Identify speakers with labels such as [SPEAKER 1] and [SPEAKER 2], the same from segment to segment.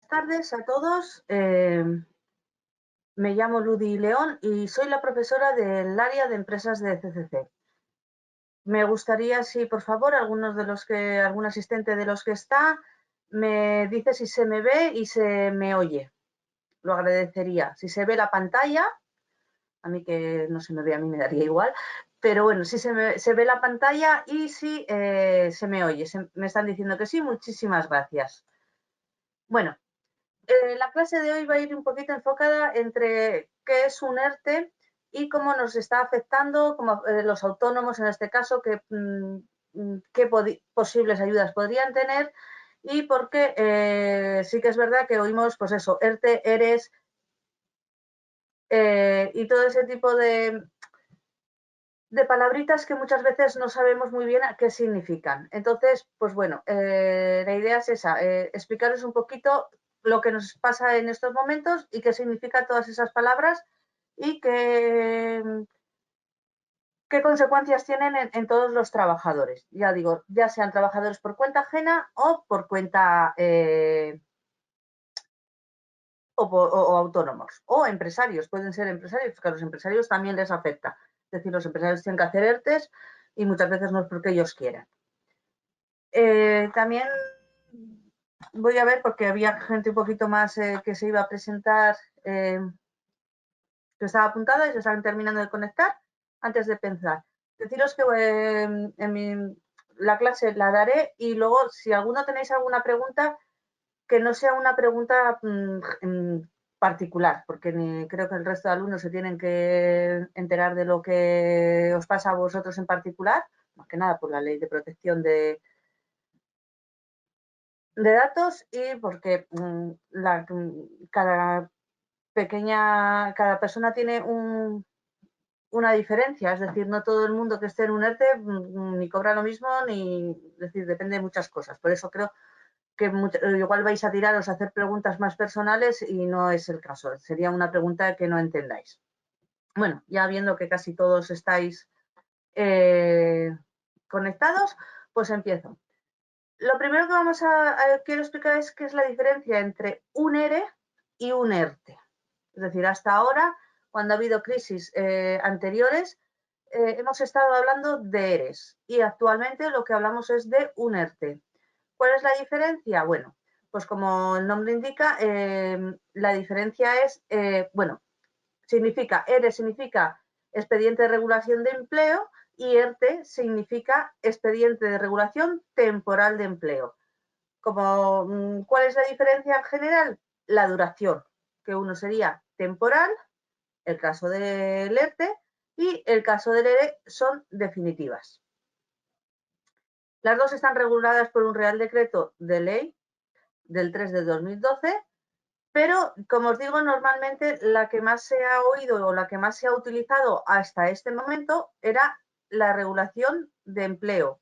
[SPEAKER 1] Tardes a todos. Me llamo Ludy León y soy la profesora del área de empresas de CCC. Me gustaría, si por favor, algún asistente de los que está, me dice si se me ve y se me oye. Lo agradecería. Si se ve la pantalla, a mí que no se me ve, a mí me daría igual, pero bueno, si se ve la pantalla y si se me oye. Me están diciendo que sí, muchísimas gracias. Bueno. La clase de hoy va a ir un poquito enfocada entre qué es un ERTE y cómo nos está afectando, como los autónomos en este caso, qué posibles ayudas podrían tener y porque sí que es verdad que oímos, pues eso, ERTE, ERES y todo ese tipo de palabritas que muchas veces no sabemos muy bien a qué significan. Entonces, pues bueno, la idea es esa, explicaros un poquito lo que nos pasa en estos momentos y qué significan todas esas palabras y qué consecuencias tienen en todos los trabajadores. Ya digo, ya sean trabajadores por cuenta ajena o por cuenta o autónomos o empresarios, pueden ser empresarios, porque a los empresarios también les afecta. Es decir, los empresarios tienen que hacer ERTES y muchas veces no es porque ellos quieran. También voy a ver, porque había gente un poquito más que se iba a presentar, que estaba apuntada y se estaban terminando de conectar antes de pensar. Deciros que la clase la daré y luego, si alguno tenéis alguna pregunta, que no sea una pregunta particular, porque creo que el resto de alumnos se tienen que enterar de lo que os pasa a vosotros en particular, más que nada por la ley de protección de datos y porque cada persona tiene una diferencia, es decir, no todo el mundo que esté en un ERTE ni cobra lo mismo, es decir, depende de muchas cosas. Por eso creo que igual vais a tiraros a hacer preguntas más personales y no es el caso. Sería una pregunta que no entendáis. Bueno, ya viendo que casi todos estáis conectados, pues empiezo. Lo primero que quiero explicar es qué es la diferencia entre un ERE y un ERTE. Es decir, hasta ahora, cuando ha habido crisis anteriores, hemos estado hablando de ERES y actualmente lo que hablamos es de un ERTE. ¿Cuál es la diferencia? Bueno, pues como el nombre indica, la diferencia es, ERE significa expediente de regulación de empleo y ERTE significa expediente de regulación temporal de empleo. ¿Cuál es la diferencia en general? La duración, que uno sería temporal, el caso del ERTE, y el caso del ERE son definitivas. Las dos están reguladas por un Real Decreto de Ley del 3 de 2012, pero, como os digo, normalmente la que más se ha oído o la que más se ha utilizado hasta este momento era la regulación de empleo,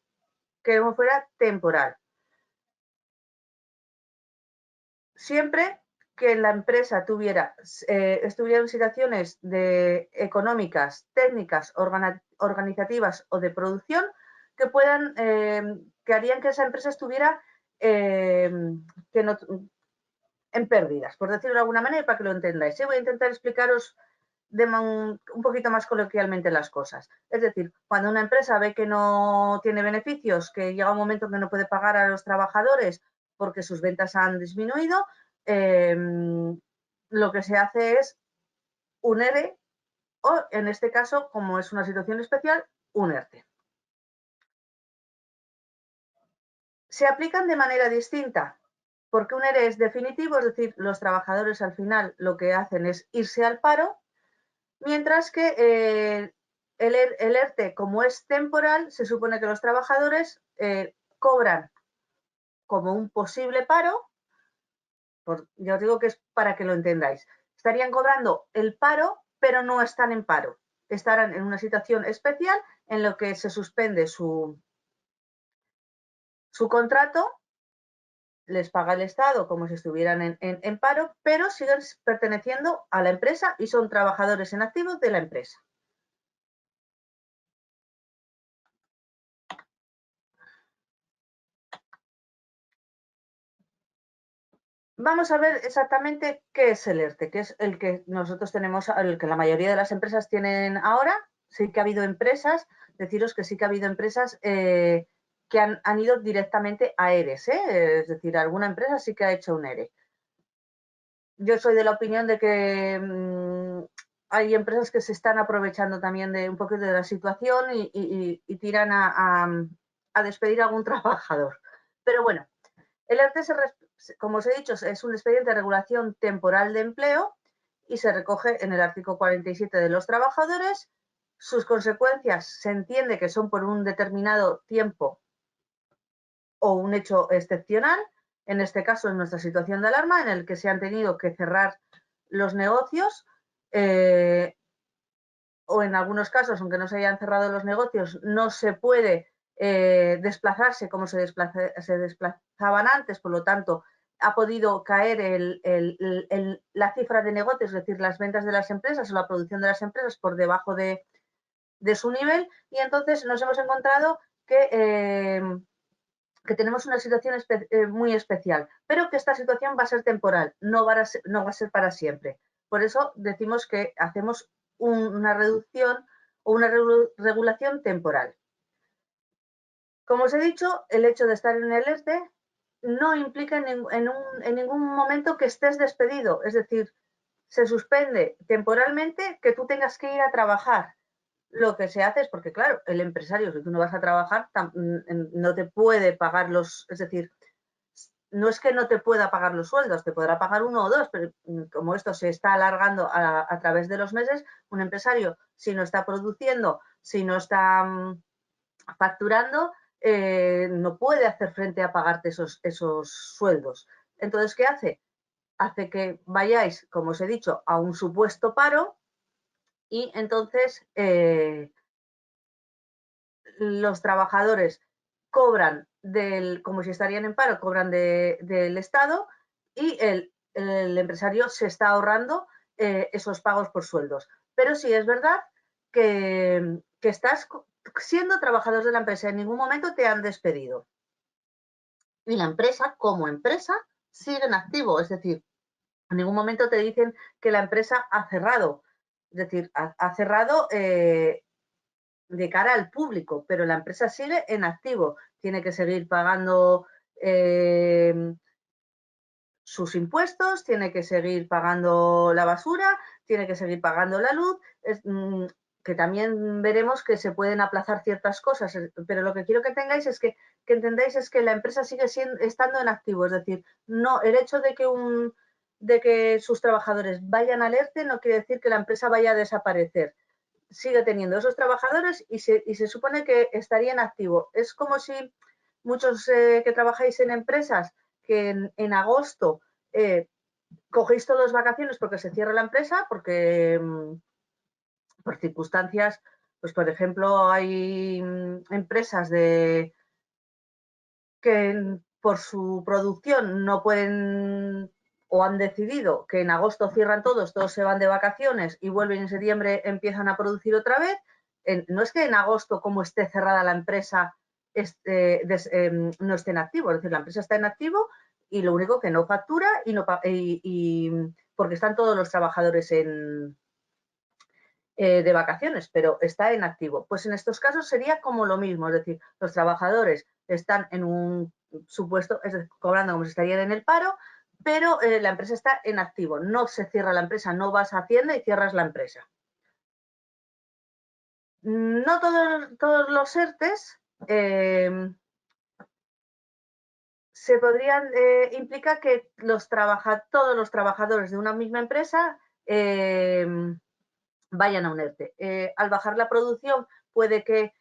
[SPEAKER 1] que no fuera temporal. Siempre que la empresa estuviera en situaciones económicas, técnicas, organizativas o de producción que harían que esa empresa estuviera en pérdidas, por decirlo de alguna manera, para que lo entendáis. Voy a intentar explicaros un poquito más coloquialmente las cosas. Es decir, cuando una empresa ve que no tiene beneficios, que llega un momento que no puede pagar a los trabajadores porque sus ventas han disminuido, lo que se hace es un ERE o, en este caso, como es una situación especial, un ERTE. Se aplican de manera distinta porque un ERE es definitivo, es decir, los trabajadores al final lo que hacen es irse al paro, mientras que el ERTE, como es temporal, se supone que los trabajadores cobran como un posible paro, ya os digo que es para que lo entendáis. Estarían cobrando el paro, pero no están en paro. Estarán en una situación especial en la que se suspende su contrato, les paga el Estado como si estuvieran en paro, pero siguen perteneciendo a la empresa y son trabajadores en activo de la empresa. Vamos a ver exactamente qué es el ERTE, que es el que nosotros tenemos, el que la mayoría de las empresas tienen ahora. Sí que ha habido empresas, deciros que sí que ha habido empresas que han ido directamente a ERES, es decir, alguna empresa sí que ha hecho un ERE. Yo soy de la opinión de que hay empresas que se están aprovechando también de un poco de la situación y tiran a despedir a algún trabajador. Pero bueno, el ERTE, como os he dicho, es un expediente de regulación temporal de empleo y se recoge en el artículo 47 de los trabajadores. Sus consecuencias se entiende que son por un determinado tiempo o un hecho excepcional, en este caso en nuestra situación de alarma, en el que se han tenido que cerrar los negocios o en algunos casos, aunque no se hayan cerrado los negocios, no se puede desplazarse como se desplazaban antes, por lo tanto, ha podido caer la cifra de negocios, es decir, las ventas de las empresas o la producción de las empresas por debajo de su nivel, y entonces nos hemos encontrado que tenemos una situación muy especial, pero que esta situación va a ser temporal, no va a ser para siempre. Por eso decimos que hacemos una reducción o una regulación temporal. Como os he dicho, el hecho de estar en el ERTE no implica en ningún momento que estés despedido, es decir, se suspende temporalmente que tú tengas que ir a trabajar. Lo que se hace es porque, claro, el empresario, si tú no vas a trabajar, no te puede pagar es decir, no es que no te pueda pagar los sueldos, te podrá pagar uno o dos, pero como esto se está alargando a través de los meses, un empresario, si no está produciendo, si no está facturando, no puede hacer frente a pagarte esos sueldos. Entonces, ¿qué hace? Hace que vayáis, como os he dicho, a un supuesto paro y entonces los trabajadores cobran como si estarían en paro, cobran del Estado y el empresario se está ahorrando esos pagos por sueldos. Pero sí es verdad que estás siendo trabajador de la empresa, en ningún momento te han despedido. Y la empresa, como empresa, sigue en activo, es decir, en ningún momento te dicen que la empresa ha cerrado, es decir, ha cerrado de cara al público, pero la empresa sigue en activo, tiene que seguir pagando sus impuestos, tiene que seguir pagando la basura, tiene que seguir pagando la luz, que también veremos que se pueden aplazar ciertas cosas, pero lo que quiero que tengáis es que entendáis es que la empresa sigue estando en activo, es decir, no, el hecho de que sus trabajadores vayan al ERTE no quiere decir que la empresa vaya a desaparecer. Sigue teniendo esos trabajadores y se supone que estaría en activo. Es como si muchos que trabajáis en empresas que en agosto cogéis todas vacaciones porque se cierra la empresa, porque por circunstancias, pues por ejemplo hay empresas que por su producción no pueden o han decidido que en agosto cierran todos se van de vacaciones y vuelven en septiembre, empiezan a producir otra vez. No es que en agosto, como esté cerrada la empresa, no esté en activo, es decir, la empresa está en activo y lo único que no factura porque están todos los trabajadores de vacaciones, pero está en activo. Pues en estos casos sería como lo mismo, es decir, los trabajadores están en un supuesto, es decir, cobrando como si estarían en el paro, pero la empresa está en activo, no se cierra la empresa, no vas a Hacienda y cierras la empresa. No todos los ERTES se podrían implicar que todos los trabajadores de una misma empresa vayan a un ERTE. Al bajar la producción puede que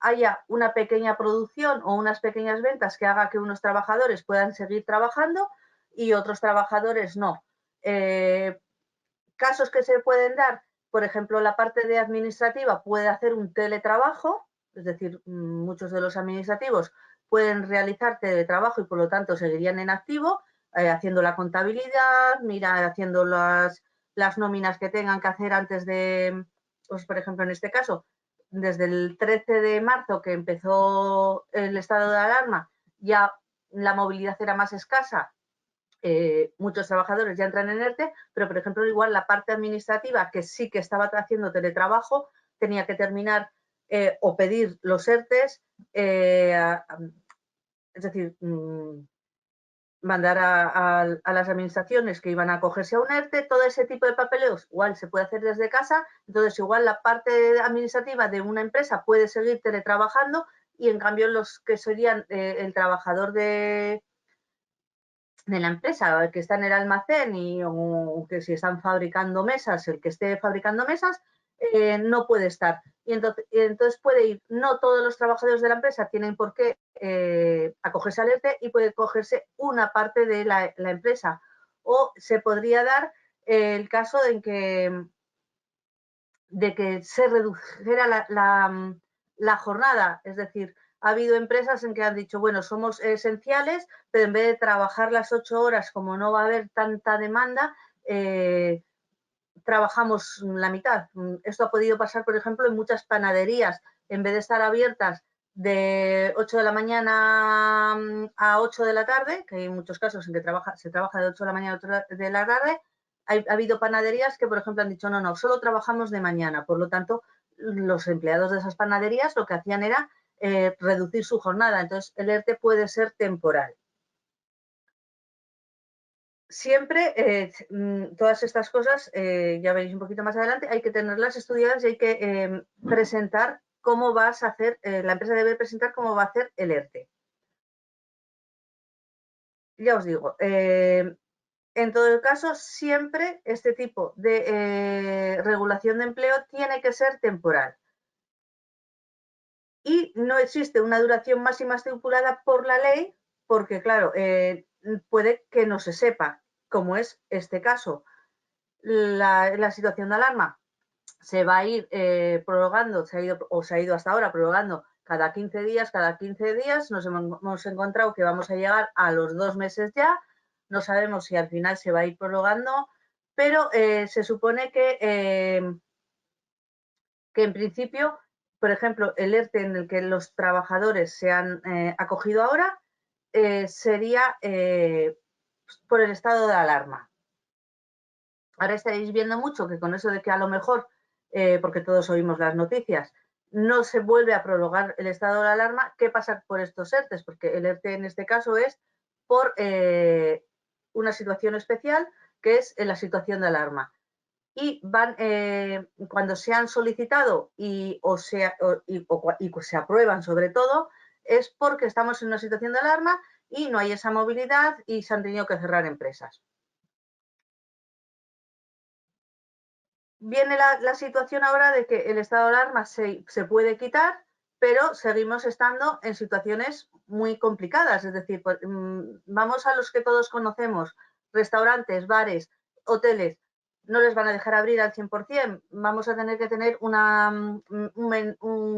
[SPEAKER 1] haya una pequeña producción o unas pequeñas ventas que haga que unos trabajadores puedan seguir trabajando y otros trabajadores no. Casos que se pueden dar, por ejemplo, la parte de administrativa puede hacer un teletrabajo, es decir, muchos de los administrativos pueden realizar teletrabajo y por lo tanto seguirían en activo, haciendo la contabilidad, haciendo las nóminas que tengan que hacer antes de, pues, por ejemplo, en este caso, desde el 13 de marzo que empezó el estado de alarma, ya la movilidad era más escasa, muchos trabajadores ya entran en ERTE, pero por ejemplo igual la parte administrativa que sí que estaba haciendo teletrabajo tenía que terminar o pedir los ERTEs, es decir, mandar a las administraciones que iban a acogerse a un ERTE, todo ese tipo de papeleos igual se puede hacer desde casa, entonces igual la parte administrativa de una empresa puede seguir teletrabajando y en cambio los que serían el trabajador de la empresa, que está en el almacén o que si están fabricando mesas, el que esté fabricando mesas, no puede estar. Y entonces puede ir, no todos los trabajadores de la empresa tienen por qué acogerse al ERTE y puede cogerse una parte de la empresa. O se podría dar el caso de que se redujera la jornada, es decir, ha habido empresas en que han dicho, bueno, somos esenciales, pero en vez de trabajar las 8 horas, como no va a haber tanta demanda, trabajamos la mitad. Esto ha podido pasar, por ejemplo, en muchas panaderías. En vez de estar abiertas de 8 de la mañana a 8 de la tarde, que hay muchos casos en que se trabaja de 8 de la mañana a 8 de la tarde, ha habido panaderías que, por ejemplo, han dicho, no, solo trabajamos de mañana. Por lo tanto, los empleados de esas panaderías lo que hacían era reducir su jornada. Entonces, el ERTE puede ser temporal. Siempre, todas estas cosas, ya veréis un poquito más adelante, hay que tenerlas estudiadas y hay que presentar cómo vas a hacer, la empresa debe presentar cómo va a hacer el ERTE. Ya os digo, en todo caso, siempre este tipo de regulación de empleo tiene que ser temporal. Y no existe una duración máxima estipulada por la ley, porque claro, puede que no se sepa, como es este caso. La situación de alarma se va a ir prorrogando, se ha ido hasta ahora prorrogando cada 15 días, nos hemos encontrado que vamos a llegar a los 2 meses ya, no sabemos si al final se va a ir prorrogando, pero se supone que en principio, por ejemplo, el ERTE en el que los trabajadores se han acogido ahora sería por el estado de alarma. Ahora estaréis viendo mucho que con eso de que a lo mejor, porque todos oímos las noticias, no se vuelve a prorrogar el estado de alarma. ¿Qué pasa por estos ERTEs? Porque el ERTE en este caso es por una situación especial, que es la situación de alarma. Y van, cuando se han solicitado y se aprueban sobre todo, es porque estamos en una situación de alarma y no hay esa movilidad y se han tenido que cerrar empresas. Viene la situación ahora de que el estado de alarma se puede quitar, pero seguimos estando en situaciones muy complicadas. Es decir, vamos a los que todos conocemos, restaurantes, bares, hoteles, no les van a dejar abrir al 100%, vamos a tener que tener un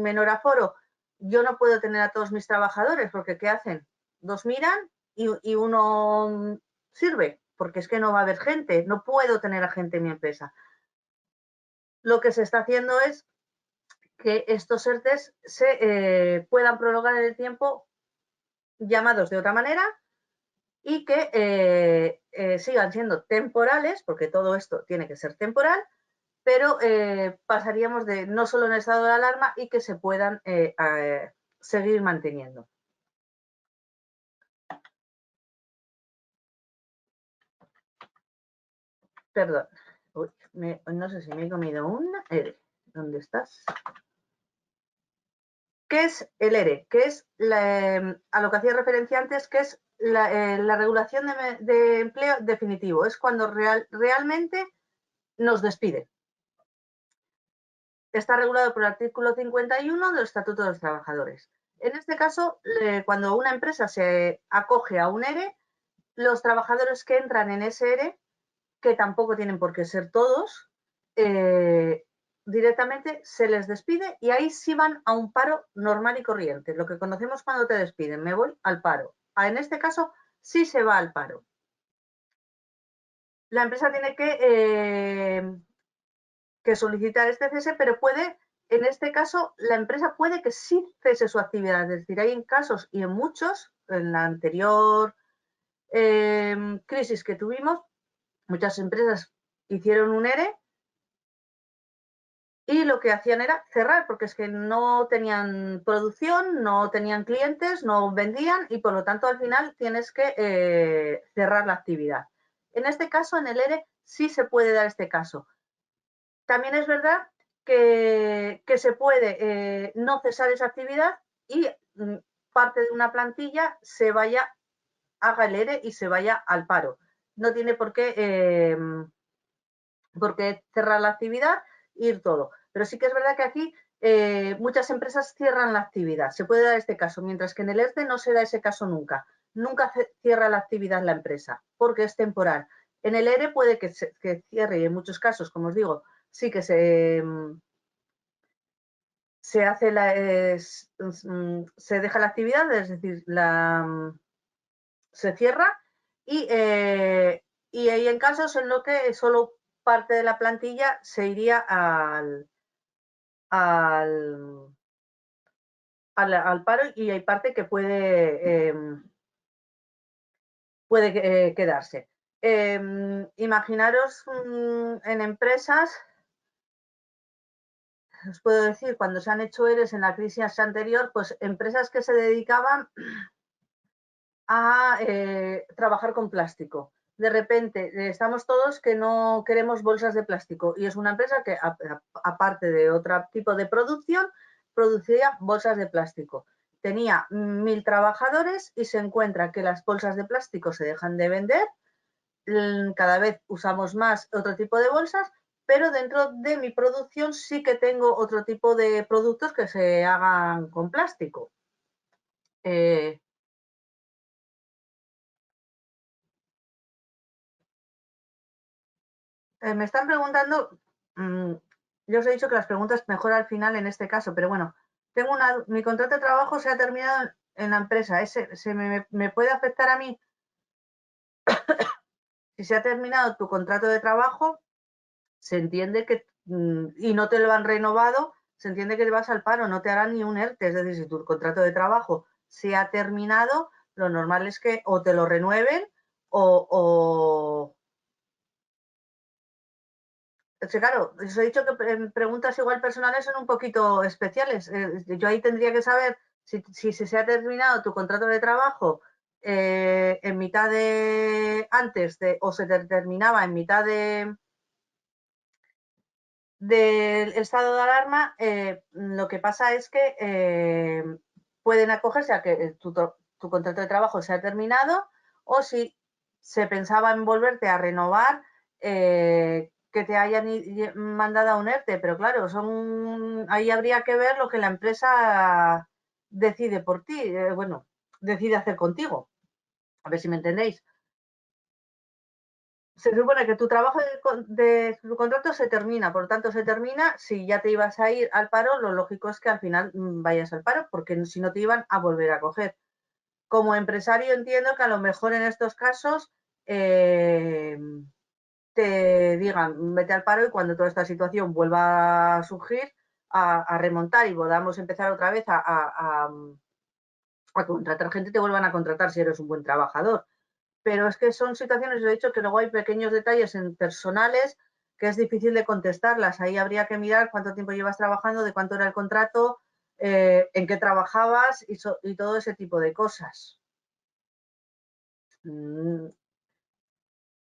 [SPEAKER 1] menor aforo. Yo no puedo tener a todos mis trabajadores porque ¿qué hacen? Dos miran y uno sirve, porque es que no va a haber gente, no puedo tener a gente en mi empresa. Lo que se está haciendo es que estos ERTEs se puedan prolongar en el tiempo llamados de otra manera y que sigan siendo temporales, porque todo esto tiene que ser temporal, pero pasaríamos de no solo en estado de alarma y que se puedan seguir manteniendo. Perdón, uy, no sé si me he comido una. ¿Dónde estás? ¿Qué es el ERE? ¿Qué es a lo que hacía referencia antes, que es la regulación de empleo definitivo? Es cuando realmente nos despiden. Está regulado por el artículo 51 del Estatuto de los Trabajadores. En este caso, cuando una empresa se acoge a un ERE, los trabajadores que entran en ese ERE, que tampoco tienen por qué ser todos, directamente se les despide y ahí sí van a un paro normal y corriente, lo que conocemos cuando te despiden, me voy al paro. En este caso sí se va al paro. La empresa tiene que solicitar este cese, pero puede, en este caso, la empresa puede que sí cese su actividad. Es decir, hay en casos y en muchos en la anterior crisis que tuvimos, muchas empresas hicieron un ERE y lo que hacían era cerrar, porque es que no tenían producción, no tenían clientes, no vendían y por lo tanto al final tienes que cerrar la actividad. En este caso, en el ERE, sí se puede dar este caso. También es verdad que se puede no cesar esa actividad y parte de una plantilla se vaya, haga el ERE y se vaya al paro. No tiene por qué cerrar la actividad e ir todo. Pero sí que es verdad que aquí muchas empresas cierran la actividad. Se puede dar este caso, mientras que en el ERTE no se da ese caso nunca. Nunca cierra la actividad la empresa, porque es temporal. En el ERE puede que cierre y en muchos casos, como os digo, sí que se hace se deja la actividad, es decir, se cierra y hay en casos en los que solo parte de la plantilla se iría al paro y hay parte que puede quedarse. Imaginaros en empresas, os puedo decir, cuando se han hecho ERES en la crisis anterior, pues empresas que se dedicaban a trabajar con plástico. De repente estamos todos que no queremos bolsas de plástico y es una empresa que, aparte de otro tipo de producción, producía bolsas de plástico. Tenía 1000 trabajadores y se encuentra que las bolsas de plástico se dejan de vender, cada vez usamos más otro tipo de bolsas, pero dentro de mi producción sí que tengo otro tipo de productos que se hagan con plástico. Me están preguntando, yo os he dicho que las preguntas mejor al final en este caso, pero bueno, mi contrato de trabajo se ha terminado en la empresa. ¿Me puede afectar a mí? Si se ha terminado tu contrato de trabajo, se entiende que, y no te lo han renovado, se entiende que te vas al paro, no te harán ni un ERTE. Es decir, si tu contrato de trabajo se ha terminado, lo normal es que o te lo renueven o claro, os he dicho que preguntas igual personales son un poquito especiales. Yo ahí tendría que saber si se ha terminado tu contrato de trabajo en mitad de antes de o se terminaba en mitad del estado de alarma. Lo que pasa es que pueden acogerse a que tu contrato de trabajo se ha terminado o si se pensaba en volverte a renovar, que te hayan mandado a un ERTE, pero claro, ahí habría que ver lo que la empresa decide por ti, bueno, decide hacer contigo. A ver si me entendéis. Se supone que tu trabajo de tu contrato se termina, por lo tanto se termina. Si ya te ibas a ir al paro, lo lógico es que al final vayas al paro, porque si no te iban a volver a coger. Como empresario entiendo que a lo mejor en estos casos te digan vete al paro y cuando toda esta situación vuelva a surgir, a remontar y volvamos a empezar otra vez a contratar gente, te vuelvan a contratar si eres un buen trabajador. Pero es que son situaciones, de hecho, que luego hay pequeños detalles en personales que es difícil de contestarlas. Ahí habría que mirar cuánto tiempo llevas trabajando, de cuánto era el contrato, en qué trabajabas y todo ese tipo de cosas. No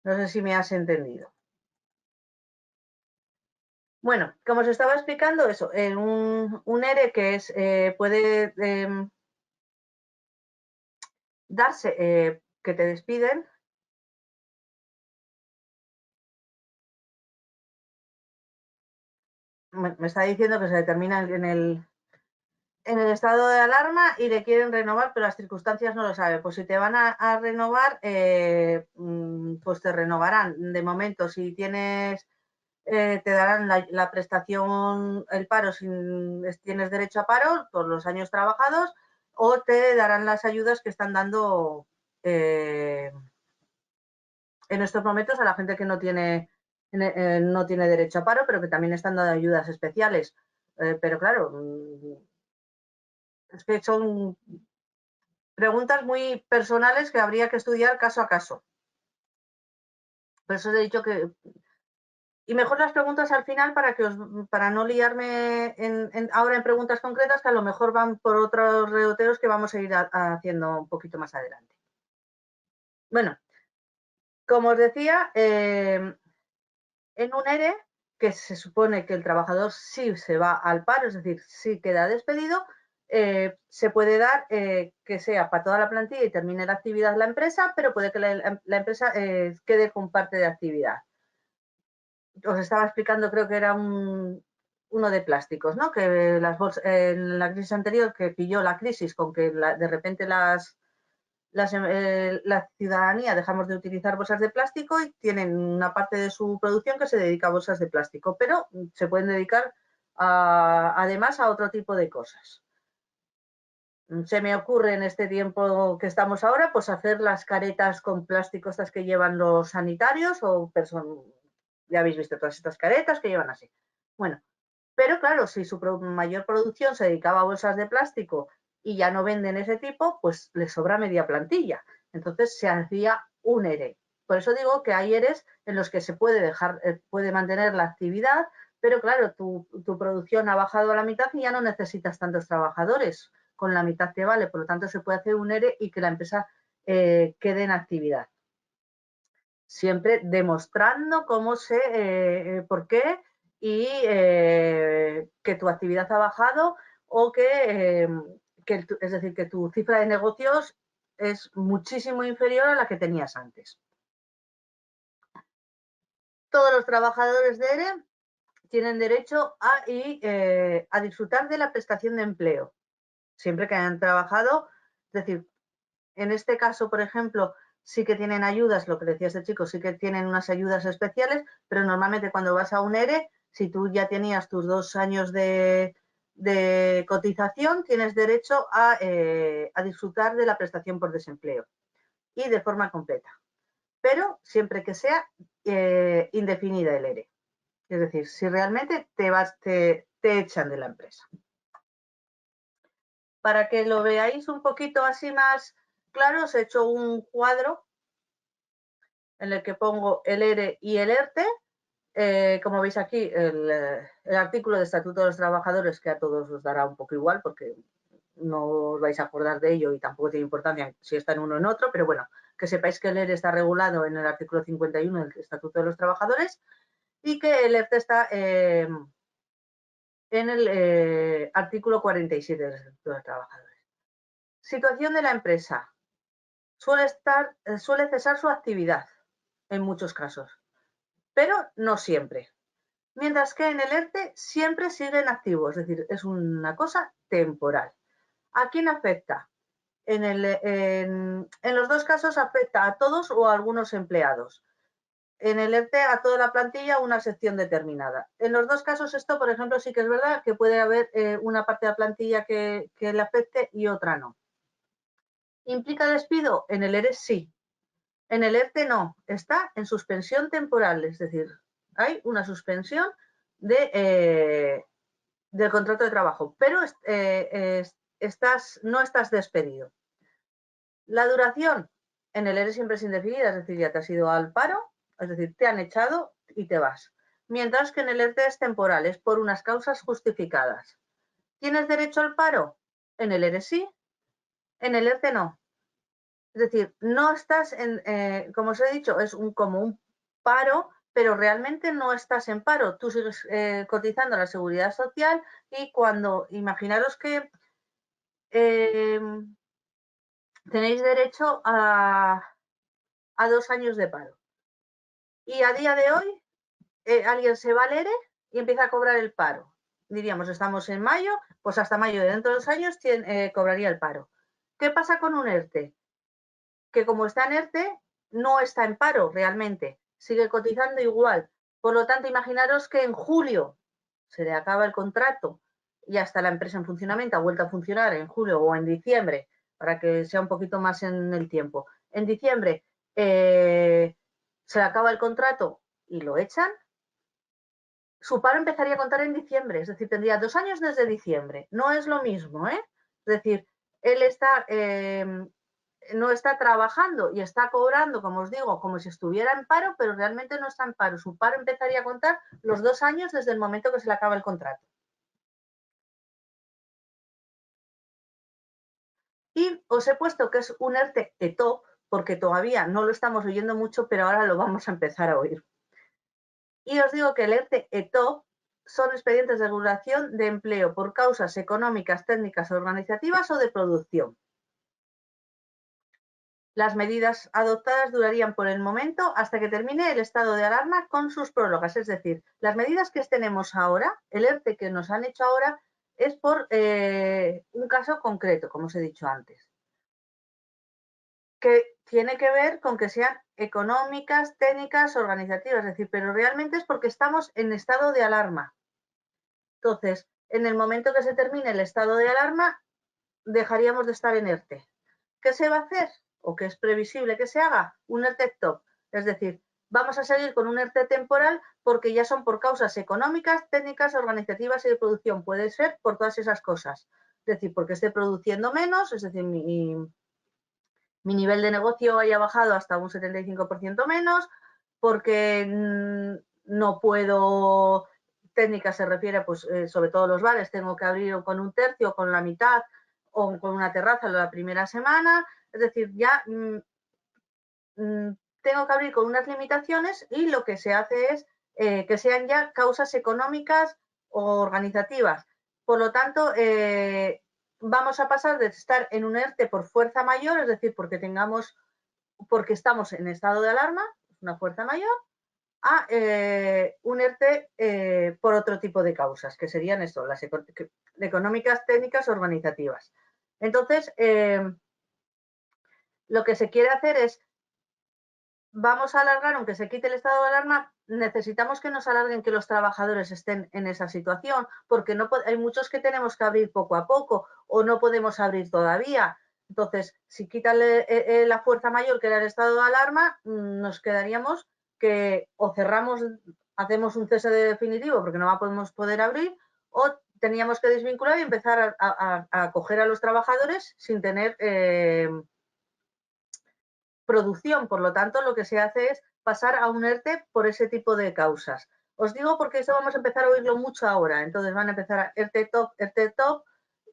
[SPEAKER 1] sé si me has entendido. Bueno, como os estaba explicando, eso, un ERE que puede darse que te despiden. Me está diciendo que se determina en el estado de alarma y le quieren renovar, pero las circunstancias no lo sabe. Pues si te van a renovar, pues te renovarán. De momento, si tienes, te darán la prestación, el paro, si tienes derecho a paro por los años trabajados, o te darán las ayudas que están dando en estos momentos a la gente que no tiene derecho a paro, pero que también están dando ayudas especiales. Pero claro, es que son preguntas muy personales que habría que estudiar caso a caso. Por eso os he dicho que... Y mejor las preguntas al final para no liarme ahora en preguntas concretas que a lo mejor van por otros redoteos que vamos a ir haciendo un poquito más adelante. Bueno, como os decía, en un ERE, que se supone que el trabajador sí se va al paro, es decir, sí queda despedido, se puede dar que sea para toda la plantilla y termine la actividad la empresa, pero puede que la empresa quede con parte de actividad. Os estaba explicando, creo que era uno de plásticos, ¿no? Que en la crisis anterior, que pilló la crisis con que de repente la ciudadanía dejamos de utilizar bolsas de plástico y tienen una parte de su producción que se dedica a bolsas de plástico, pero se pueden dedicar además a otro tipo de cosas. Se me ocurre en este tiempo que estamos ahora, pues hacer las caretas con plástico, estas que llevan los sanitarios o ya habéis visto todas estas caretas que llevan así. Bueno, pero claro, si su mayor producción se dedicaba a bolsas de plástico y ya no venden ese tipo, pues les sobra media plantilla. Entonces se hacía un ERE. Por eso digo que hay EREs en los que se puede puede mantener la actividad, pero claro, tu producción ha bajado a la mitad y ya no necesitas tantos trabajadores. Con la mitad te vale, por lo tanto se puede hacer un ERE y que la empresa quede en actividad. Siempre demostrando por qué y que tu actividad ha bajado o es decir, que tu cifra de negocios es muchísimo inferior a la que tenías antes. Todos los trabajadores de ERE tienen derecho a disfrutar de la prestación de empleo, siempre que hayan trabajado. Es decir, en este caso, por ejemplo, sí que tienen ayudas, lo que decía este chico, sí que tienen unas ayudas especiales, pero normalmente cuando vas a un ERE, si tú ya tenías tus 2 años de cotización, tienes derecho a disfrutar de la prestación por desempleo y de forma completa, pero siempre que sea indefinida el ERE. Es decir, si realmente te echan de la empresa. Para que lo veáis un poquito así más claro, os he hecho un cuadro en el que pongo el ERE y el ERTE. Como veis aquí, el artículo de Estatuto de los Trabajadores, que a todos os dará un poco igual porque no os vais a acordar de ello y tampoco tiene importancia si está en uno o en otro, pero bueno, que sepáis que el ERE está regulado en el artículo 51 del Estatuto de los Trabajadores y que el ERTE está en el artículo 47 del Estatuto de los Trabajadores. Situación de la empresa. Suele cesar su actividad en muchos casos, pero no siempre. Mientras que en el ERTE siempre siguen activos, es decir, es una cosa temporal. ¿A quién afecta? En los dos casos afecta a todos o a algunos empleados. En el ERTE a toda la plantilla una sección determinada. En los dos casos esto, por ejemplo, sí que es verdad que puede haber una parte de la plantilla que le afecte y otra no. ¿Implica despido? En el ERE sí. En el ERTE no, está en suspensión temporal, es decir, hay una suspensión del contrato de trabajo, pero no estás despedido. La duración en el ERE siempre es indefinida, es decir, ya te has ido al paro, es decir, te han echado y te vas. Mientras que en el ERTE es temporal, es por unas causas justificadas. ¿Tienes derecho al paro? En el ERE sí, en el ERTE no. Es decir, no estás como os he dicho, es como un paro, pero realmente no estás en paro. Tú sigues cotizando a la Seguridad Social y imaginaros que tenéis derecho a 2 años de paro. Y a día de hoy alguien se va al ERE y empieza a cobrar el paro. Diríamos, estamos en mayo, pues hasta mayo de dentro de 2 años cobraría el paro. ¿Qué pasa con un ERTE? Que como está en ERTE, no está en paro realmente, sigue cotizando igual. Por lo tanto, imaginaros que en julio se le acaba el contrato y hasta la empresa en funcionamiento ha vuelto a funcionar en julio o en diciembre, para que sea un poquito más en el tiempo. En diciembre se le acaba el contrato y lo echan, su paro empezaría a contar en diciembre, es decir, tendría 2 años desde diciembre. No es lo mismo, ¿eh? Es decir, él no está trabajando y está cobrando, como os digo, como si estuviera en paro, pero realmente no está en paro. Su paro empezaría a contar los 2 años desde el momento que se le acaba el contrato. Y os he puesto que es un ERTE ETO, porque todavía no lo estamos oyendo mucho, pero ahora lo vamos a empezar a oír. Y os digo que el ERTE ETO son expedientes de regulación de empleo por causas económicas, técnicas, organizativas o de producción. Las medidas adoptadas durarían por el momento hasta que termine el estado de alarma con sus prórrogas. Es decir, las medidas que tenemos ahora, el ERTE que nos han hecho ahora, es por un caso concreto, como os he dicho antes, que tiene que ver con que sean económicas, técnicas, organizativas, es decir, pero realmente es porque estamos en estado de alarma. Entonces, en el momento que se termine el estado de alarma, dejaríamos de estar en ERTE. ¿Qué se va a hacer? ¿O qué es previsible que se haga? Un ERTE top. Es decir, vamos a seguir con un ERTE temporal porque ya son por causas económicas, técnicas, organizativas y de producción. Puede ser por todas esas cosas. Es decir, porque esté produciendo menos, es decir, mi nivel de negocio haya bajado hasta un 75% menos, porque no puedo, técnica se refiere, pues sobre todo los bares, tengo que abrir con un tercio, con la mitad o con una terraza la primera semana, es decir, ya tengo que abrir con unas limitaciones y lo que se hace es que sean ya causas económicas o organizativas. Por lo tanto, vamos a pasar de estar en un ERTE por fuerza mayor, es decir, porque estamos en estado de alarma, una fuerza mayor, a un ERTE por otro tipo de causas, que serían esto, las económicas, técnicas, organizativas. Entonces, lo que se quiere hacer es, vamos a alargar, aunque se quite el estado de alarma, necesitamos que nos alarguen que los trabajadores estén en esa situación, porque no hay muchos que tenemos que abrir poco a poco o no podemos abrir todavía. Entonces, si quitan la fuerza mayor que era el estado de alarma, nos quedaríamos que o cerramos, hacemos un cese definitivo porque no podemos poder abrir, o teníamos que desvincular y empezar a acoger a los trabajadores sin tener producción. Por lo tanto, lo que se hace es pasar a un ERTE por ese tipo de causas. Os digo porque esto vamos a empezar a oírlo mucho ahora. Entonces van a empezar a ERTE top,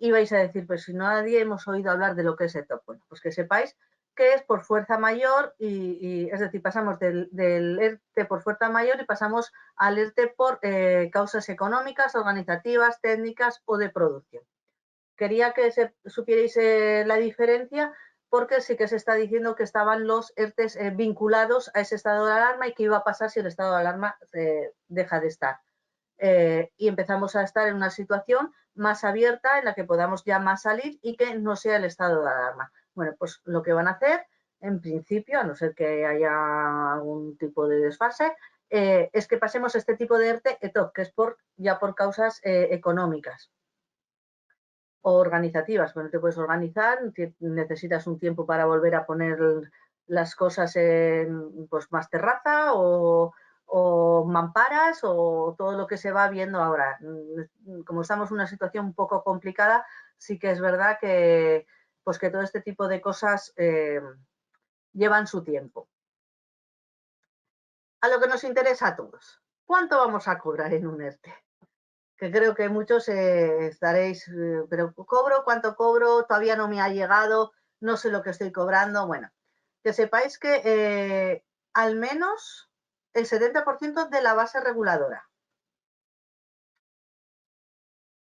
[SPEAKER 1] y vais a decir, pues si nadie hemos oído hablar de lo que es ETOP. Bueno, pues que sepáis que es por fuerza mayor y es decir, pasamos del ERTE por fuerza mayor y pasamos al ERTE por causas económicas, organizativas, técnicas o de producción. Quería que supierais la diferencia, porque sí que se está diciendo que estaban los ERTEs vinculados a ese estado de alarma y qué iba a pasar si el estado de alarma deja de estar. Y empezamos a estar en una situación más abierta en la que podamos ya más salir y que no sea el estado de alarma. Bueno, pues lo que van a hacer, en principio, a no ser que haya algún tipo de desfase, es que pasemos este tipo de ERTE ETOP, que es ya por causas económicas o organizativas. Bueno, te puedes organizar, necesitas un tiempo para volver a poner las cosas en pues, más terraza o mamparas o todo lo que se va viendo ahora. Como estamos en una situación un poco complicada, sí que es verdad que, pues que todo este tipo de cosas llevan su tiempo. A lo que nos interesa a todos, ¿cuánto vamos a cobrar en un ERTE? Que creo que muchos estaréis, pero ¿cobro? ¿Cuánto cobro? Todavía no me ha llegado, no sé lo que estoy cobrando. Bueno, que sepáis que al menos el 70% de la base reguladora.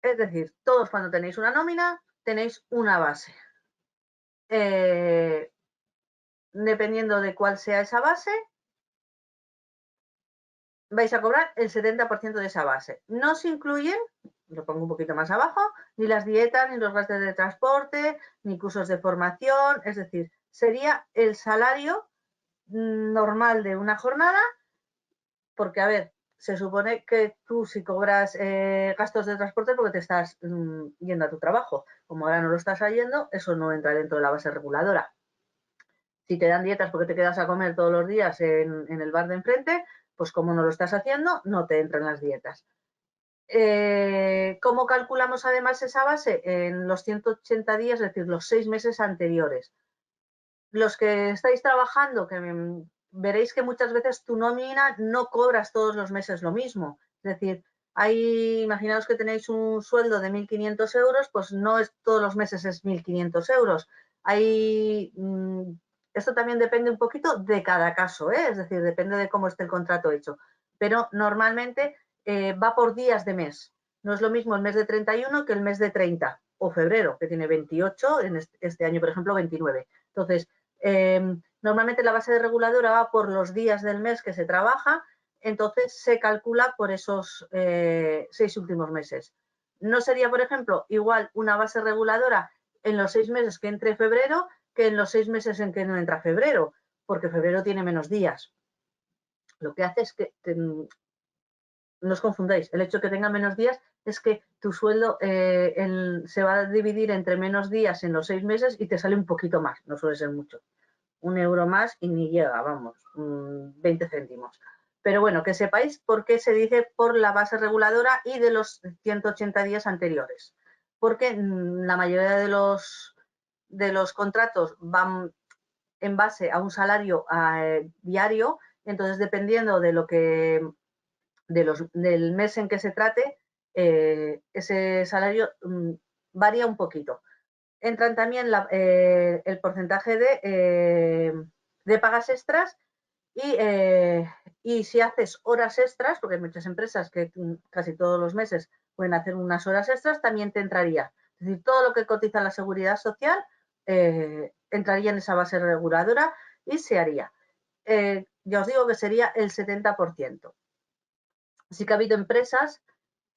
[SPEAKER 1] Es decir, todos cuando tenéis una nómina, tenéis una base. Dependiendo de cuál sea esa base, vais a cobrar el 70% de esa base. No se incluyen, lo pongo un poquito más abajo, ni las dietas, ni los gastos de transporte, ni cursos de formación, es decir, sería el salario normal de una jornada, porque, a ver, se supone que tú si cobras gastos de transporte porque te estás yendo a tu trabajo. Como ahora no lo estás haciendo, eso no entra dentro de la base reguladora. Si te dan dietas porque te quedas a comer todos los días en el bar de enfrente, pues como no lo estás haciendo, no te entran las dietas. ¿Cómo calculamos además esa base? En los 180 días, es decir, los 6 meses anteriores. Los que estáis trabajando, que veréis que muchas veces tu nómina no cobras todos los meses lo mismo. Es decir, imaginaos que tenéis un sueldo de 1.500 euros, pues no es todos los meses es 1.500 euros. Esto también depende un poquito de cada caso, ¿eh? Es decir, depende de cómo esté el contrato hecho. Pero normalmente va por días de mes. No es lo mismo el mes de 31 que el mes de 30 o febrero, que tiene 28, en este año, por ejemplo, 29. Entonces, normalmente la base de reguladora va por los días del mes que se trabaja, entonces se calcula por esos 6 últimos meses. No sería, por ejemplo, igual una base reguladora en los 6 meses que entre febrero que en los 6 meses en que no entra febrero, porque febrero tiene menos días. Lo que hace es que no os confundáis, el hecho de que tenga menos días es que tu sueldo se va a dividir entre menos días en los 6 meses y te sale un poquito más, no suele ser mucho. 1 euro más y ni llega, vamos, 20 céntimos. Pero bueno, que sepáis por qué se dice por la base reguladora y de los 180 días anteriores. Porque la mayoría de los contratos van en base a un salario diario, entonces dependiendo de lo que del mes en que se trate, ese salario varía un poquito. Entran también el porcentaje de pagas extras y si haces horas extras, porque hay muchas empresas que casi todos los meses pueden hacer unas horas extras, también te entraría. Es decir, todo lo que cotiza la seguridad social entraría en esa base reguladora y se haría. Ya os digo que sería el 70%. Sí que ha habido empresas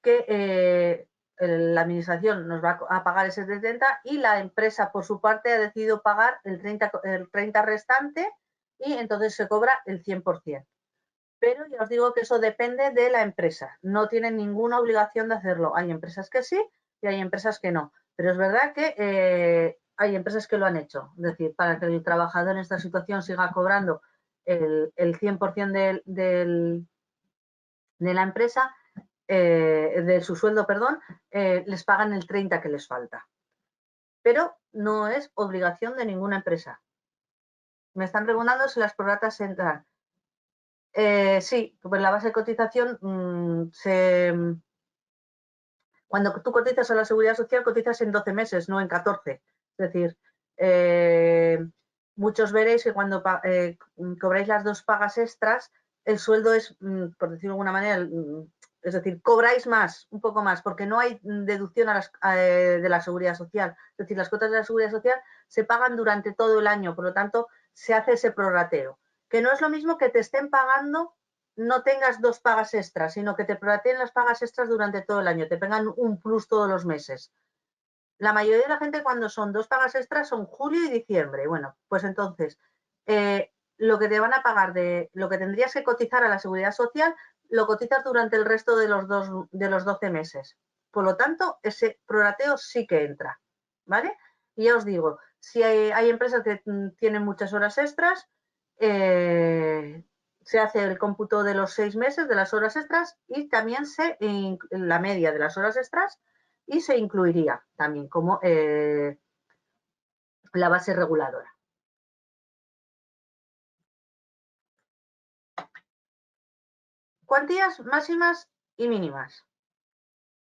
[SPEAKER 1] que la administración nos va a pagar ese 70 y la empresa por su parte ha decidido pagar el 30 restante y entonces se cobra el 100%. Pero ya os digo que eso depende de la empresa, no tienen ninguna obligación de hacerlo. Hay empresas que sí y hay empresas que no, pero es verdad que hay empresas que lo han hecho. Es decir, para que el trabajador en esta situación siga cobrando el 100% de la empresa, de su sueldo, perdón, les pagan el 30 que les falta. Pero no es obligación de ninguna empresa. Me están preguntando si las prorratas entran. Sí, pues la base de cotización cuando tú cotizas a la Seguridad Social, cotizas en 12 meses, no en 14. Es decir, muchos veréis que cuando cobráis las 2 pagas extras, el sueldo es, por decirlo de alguna manera, es decir, cobráis más, un poco más, porque no hay deducción de la Seguridad Social. Es decir, las cuotas de la Seguridad Social se pagan durante todo el año, por lo tanto, se hace ese prorrateo. Que no es lo mismo que te estén pagando, no tengas 2 pagas extras, sino que te prorrateen las pagas extras durante todo el año, te pegan un plus todos los meses. La mayoría de la gente cuando son 2 pagas extras son julio y diciembre. Bueno, pues entonces, lo que te van a pagar de lo que tendrías que cotizar a la Seguridad Social, lo cotizas durante el resto de los 12 meses. Por lo tanto, ese prorrateo sí que entra, ¿vale? Y ya os digo, si hay empresas que tienen muchas horas extras, se hace el cómputo de los 6 meses de las horas extras y también la media de las horas extras y se incluiría también como la base reguladora. Cuantías máximas y mínimas.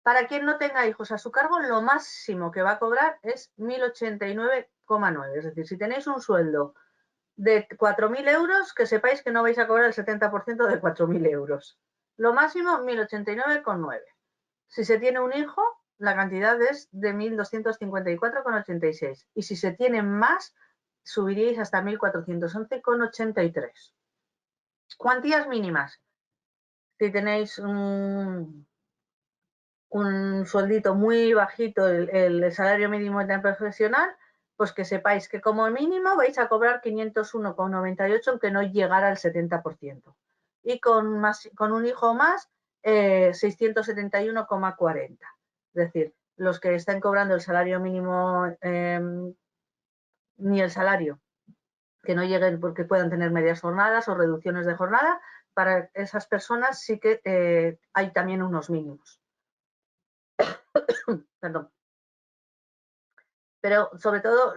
[SPEAKER 1] Para quien no tenga hijos a su cargo, lo máximo que va a cobrar es 1.089,9. Es decir, si tenéis un sueldo de 4.000 euros, que sepáis que no vais a cobrar el 70% de 4.000 euros. Lo máximo, 1.089,9. Si se tiene un hijo, la cantidad es de 1.254,86. Y si se tienen más, subiríais hasta 1.411,83. Cuantías mínimas. Si tenéis un sueldito muy bajito, el salario mínimo interprofesional, pues que sepáis que como mínimo vais a cobrar 501,98 aunque no llegara al 70%. Y con un hijo más, 671,40. Es decir, los que estén cobrando el salario mínimo, ni el salario, que no lleguen porque puedan tener medias jornadas o reducciones de jornada, para esas personas sí que hay también unos mínimos. Perdón. Pero sobre todo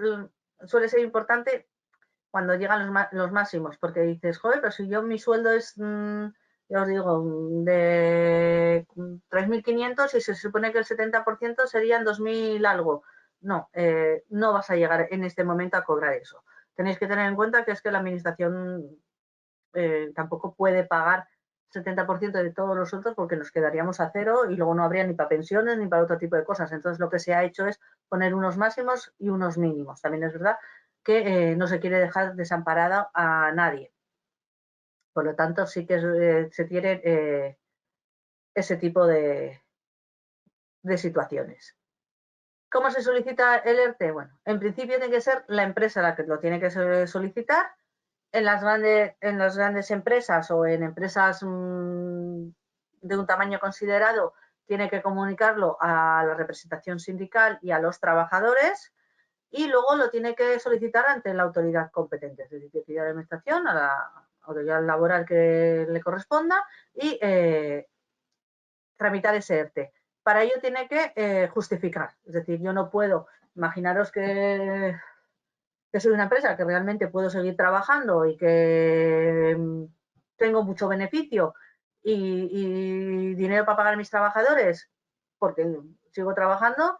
[SPEAKER 1] suele ser importante cuando llegan los máximos, porque dices, joder, pero si yo mi sueldo es, ya os digo, de 3.500 y se supone que el 70% serían 2.000 algo. No, no vas a llegar en este momento a cobrar eso. Tenéis que tener en cuenta que es que la administración tampoco puede pagar 70% de todos los sueldos porque nos quedaríamos a cero y luego no habría ni para pensiones ni para otro tipo de cosas. Entonces lo que se ha hecho es poner unos máximos y unos mínimos. También es verdad que no se quiere dejar desamparada a nadie. Por lo tanto, sí que se tiene ese tipo de situaciones. ¿Cómo se solicita el ERTE? Bueno, en principio tiene que ser la empresa la que lo tiene que solicitar. En las grandes empresas o en empresas de un tamaño considerado, tiene que comunicarlo a la representación sindical y a los trabajadores y luego lo tiene que solicitar ante la autoridad competente, es decir, de la administración, a la autoridad laboral que le corresponda y tramitar ese ERTE. Para ello tiene que justificar, es decir, yo no puedo, imaginaros que soy una empresa que realmente puedo seguir trabajando y que tengo mucho beneficio y dinero para pagar a mis trabajadores porque sigo trabajando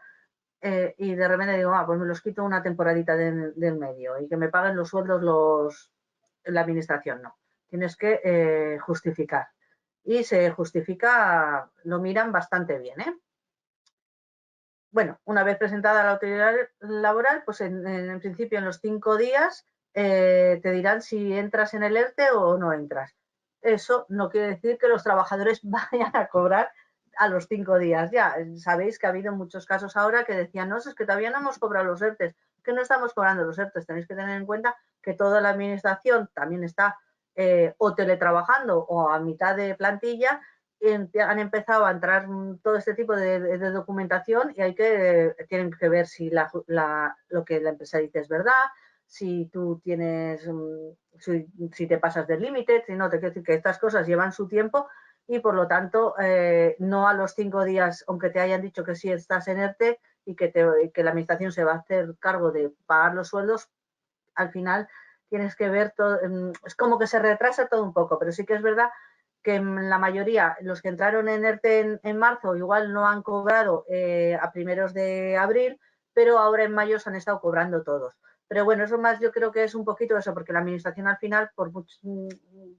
[SPEAKER 1] y de repente digo, pues me los quito una temporadita del medio y que me paguen los sueldos la administración. No, tienes que justificar. Y se justifica, lo miran bastante bien, ¿eh? Bueno, una vez presentada la autoridad laboral, pues en principio en los 5 días te dirán si entras en el ERTE o no entras. Eso no quiere decir que los trabajadores vayan a cobrar a los 5 días. Ya sabéis que ha habido muchos casos ahora que decían, no, es que todavía no hemos cobrado los ERTEs, que no estamos cobrando los ERTEs. Tenéis que tener en cuenta que toda la administración también está o teletrabajando o a mitad de plantilla, han empezado a entrar todo este tipo de documentación y tienen que ver si lo que la empresa dice es verdad, si tú tienes, si te pasas del límite, si no, te quiero decir que estas cosas llevan su tiempo y por lo tanto no a los 5 días, aunque te hayan dicho que sí estás en ERTE y que la administración se va a hacer cargo de pagar los sueldos, al final tienes que ver todo, es como que se retrasa todo un poco, pero sí que es verdad que la mayoría, los que entraron en ERTE en marzo, igual no han cobrado a primeros de abril, pero ahora en mayo se han estado cobrando todos. Pero bueno, eso más yo creo que es un poquito eso, porque la administración al final,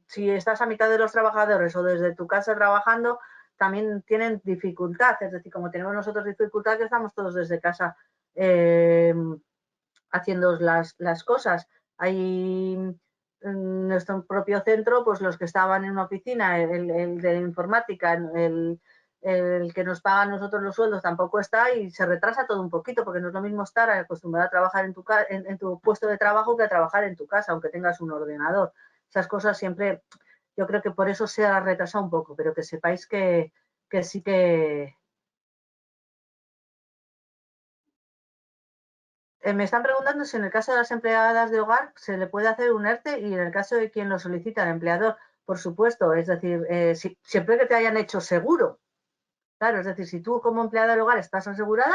[SPEAKER 1] si estás a mitad de los trabajadores o desde tu casa trabajando, también tienen dificultad. Es decir, como tenemos nosotros dificultad, que estamos todos desde casa haciendo las cosas. Hay en nuestro propio centro, pues los que estaban en una oficina, el de la informática, el que nos paga a nosotros los sueldos tampoco está y se retrasa todo un poquito porque no es lo mismo estar acostumbrado a trabajar en tu puesto de trabajo que a trabajar en tu casa, aunque tengas un ordenador. Esas cosas siempre, yo creo que por eso se ha retrasado un poco, pero que sepáis que sí que, me están preguntando si en el caso de las empleadas de hogar se le puede hacer un ERTE y en el caso de quien lo solicita, el empleador, por supuesto, es decir, siempre que te hayan hecho seguro. Claro, es decir, si tú como empleada del hogar estás asegurada,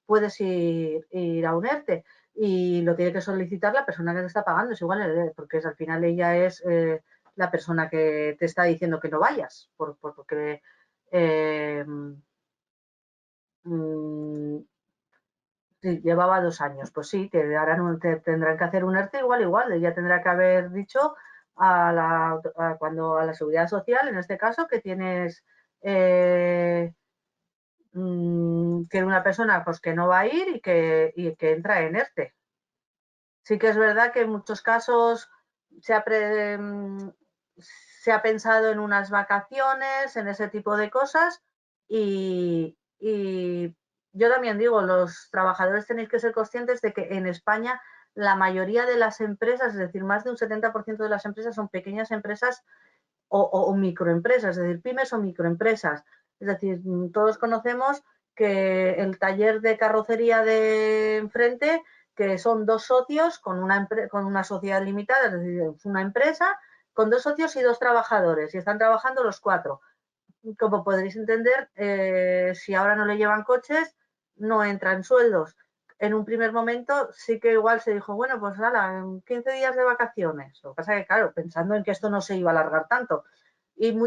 [SPEAKER 1] puedes ir a un ERTE y lo tiene que solicitar la persona que te está pagando, es igual, porque al final ella es la persona que te está diciendo que no vayas, porque sí, llevaba 2 años. Pues sí, tendrán que hacer un ERTE igual. Ella tendrá que haber dicho a la Seguridad Social, en este caso, que tienes eh, que una persona pues que no va a ir y que entra en ERTE. Sí que es verdad que en muchos casos se ha, se ha pensado en unas vacaciones, en ese tipo de cosas y yo también digo, los trabajadores tenéis que ser conscientes de que en España la mayoría de las empresas, es decir, más de un 70% de las empresas son pequeñas empresas o microempresas, es decir, pymes o microempresas. Es decir, todos conocemos que el taller de carrocería de enfrente, que son 2 socios con una sociedad limitada, es decir, una empresa con 2 socios y 2 trabajadores y están trabajando los 4. como podréis entender, si ahora no le llevan coches, no entran sueldos. En un primer momento sí que igual se dijo, bueno, pues nada, 15 días de vacaciones. Lo que pasa es que, claro, pensando en que esto no se iba a alargar tanto. Y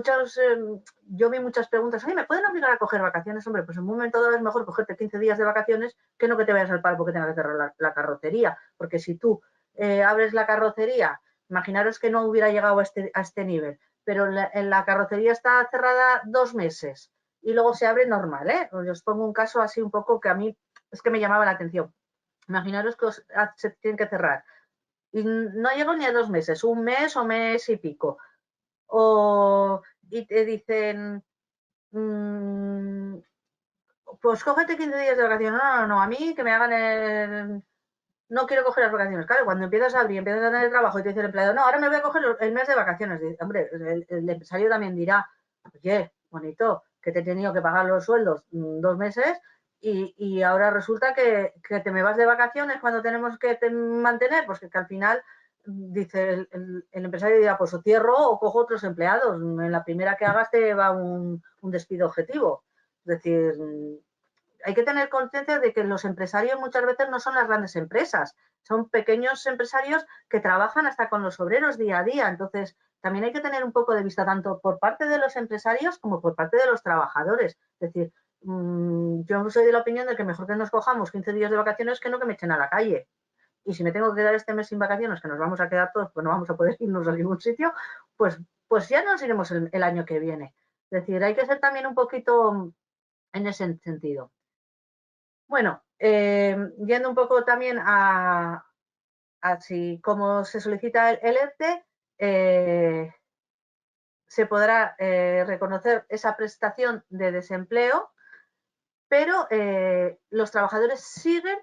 [SPEAKER 1] yo vi muchas preguntas, oye, ¿me pueden obligar a coger vacaciones? Hombre, pues en un momento dado es mejor cogerte 15 días de vacaciones que no que te vayas al paro porque tengas que cerrar la carrocería. Porque si tú abres la carrocería, imaginaros que no hubiera llegado a este nivel, pero en la carrocería está cerrada 2 meses y luego se abre normal, ¿eh? Os pongo un caso así un poco que a mí es que me llamaba la atención. Imaginaros que se tienen que cerrar y no llego ni a 2 meses, un mes o mes y pico. Y te dicen, pues cógete 15 días de vacaciones. No, a mí que me hagan no quiero coger las vacaciones. Claro, cuando empiezas a abrir, empiezas a tener trabajo y te dice el empleado, no, ahora me voy a coger el mes de vacaciones. Dice, hombre, el empresario también dirá, oye, bonito, que te he tenido que pagar los sueldos 2 meses y ahora resulta que te me vas de vacaciones cuando tenemos que mantener, pues que al final, dice el empresario dirá, pues o cierro o cojo otros empleados. En la primera que hagas te va un despido objetivo. Es decir, hay que tener conciencia de que los empresarios muchas veces no son las grandes empresas, son pequeños empresarios que trabajan hasta con los obreros día a día. Entonces, también hay que tener un poco de vista tanto por parte de los empresarios como por parte de los trabajadores. Es decir, yo soy de la opinión de que mejor que nos cojamos 15 días de vacaciones que no que me echen a la calle. Y si me tengo que quedar este mes sin vacaciones, que nos vamos a quedar todos, pues no vamos a poder irnos a ningún sitio, pues ya nos iremos el año que viene. Es decir, hay que ser también un poquito en ese sentido. Bueno, yendo un poco también a si cómo se solicita el ERTE, se podrá reconocer esa prestación de desempleo, pero los trabajadores siguen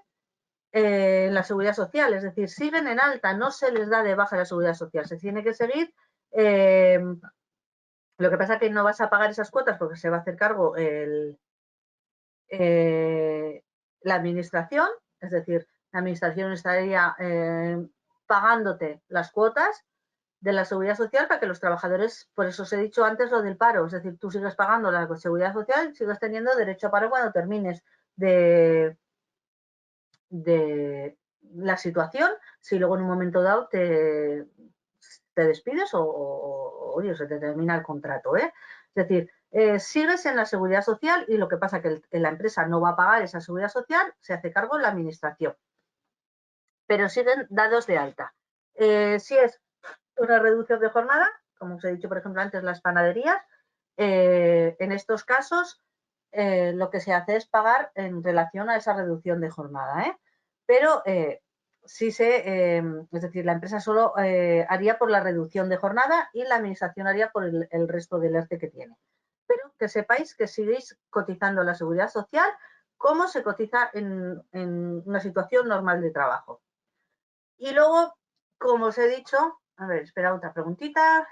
[SPEAKER 1] en la seguridad social, es decir, siguen en alta, no se les da de baja la seguridad social, se tiene que seguir. Lo que pasa es que no vas a pagar esas cuotas porque se va a hacer cargo la administración, es decir, la administración estaría pagándote las cuotas de la seguridad social para que los trabajadores, por eso os he dicho antes lo del paro, es decir, tú sigues pagando la seguridad social y sigues teniendo derecho a paro cuando termines de la situación, si luego en un momento dado te despides o se te termina el contrato. Es decir, sigues en la seguridad social y lo que pasa es que la empresa no va a pagar esa seguridad social, se hace cargo la administración, pero siguen dados de alta. Si es una reducción de jornada, como os he dicho, por ejemplo, antes las panaderías, en estos casos lo que se hace es pagar en relación a esa reducción de jornada. Pero sí es decir, la empresa solo haría por la reducción de jornada y la administración haría por el resto del ERTE que tiene. Pero que sepáis que seguís cotizando la seguridad social como se cotiza en una situación normal de trabajo. Y luego, como os he dicho, a ver, espera otra preguntita.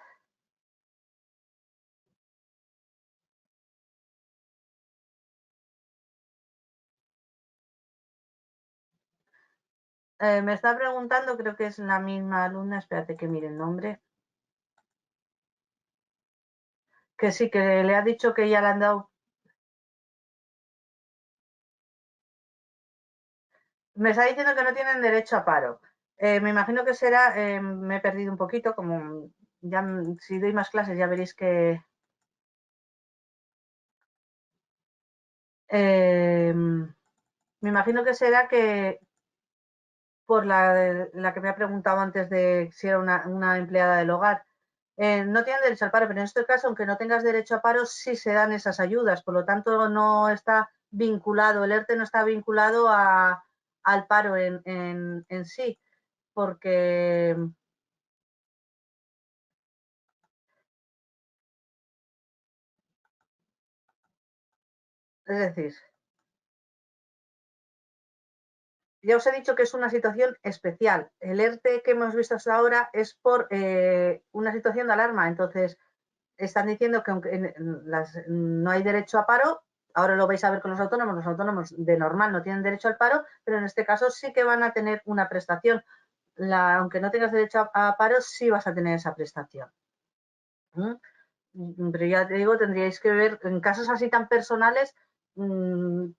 [SPEAKER 1] Me está preguntando, creo que es la misma alumna, espérate que mire el nombre. Que sí, que le ha dicho que ya le han dado. Me está diciendo que no tienen derecho a paro. Me imagino que será, me he perdido un poquito, como ya si doy más clases ya veréis que. Me imagino que será que por la que me ha preguntado antes de si era una empleada del hogar. No tienen derecho al paro, pero en este caso, aunque no tengas derecho a paro, sí se dan esas ayudas. Por lo tanto, no está vinculado, el ERTE no está vinculado al paro en sí, porque, es decir, ya os he dicho que es una situación especial. El ERTE que hemos visto hasta ahora es por una situación de alarma. Entonces, están diciendo que aunque no hay derecho a paro, ahora lo vais a ver con los autónomos de normal no tienen derecho al paro, pero en este caso sí que van a tener una prestación. Aunque no tengas derecho a paro, sí vas a tener esa prestación. Pero ya te digo, tendríais que ver, en casos así tan personales,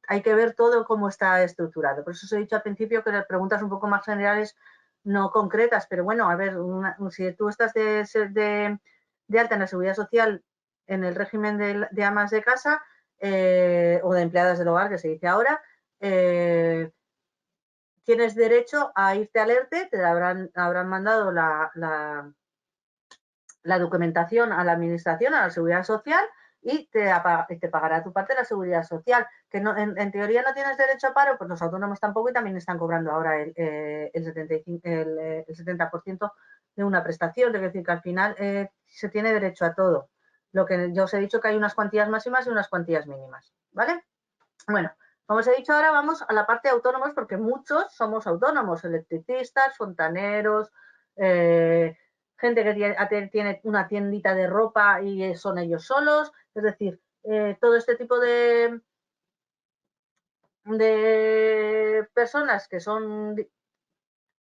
[SPEAKER 1] hay que ver todo cómo está estructurado. Por eso os he dicho al principio que las preguntas un poco más generales, no concretas, pero bueno, a ver, si tú estás de alta en la Seguridad Social en el régimen de amas de casa o de empleadas del hogar, que se dice ahora, tienes derecho a irte al ERTE, te habrán mandado la documentación a la administración, a la Seguridad Social, y te pagará tu parte de la Seguridad Social. Que no, en teoría no tienes derecho a paro, pues los autónomos tampoco, y también están cobrando ahora el 70% de una prestación. Es decir, que al final se tiene derecho a todo. Lo que yo os he dicho, que hay unas cuantías máximas y unas cuantías mínimas, ¿vale? Bueno, como os he dicho, ahora vamos a la parte de autónomos, porque muchos somos autónomos, electricistas, fontaneros, gente que tiene una tiendita de ropa y son ellos solos. Es decir, todo este tipo de personas que son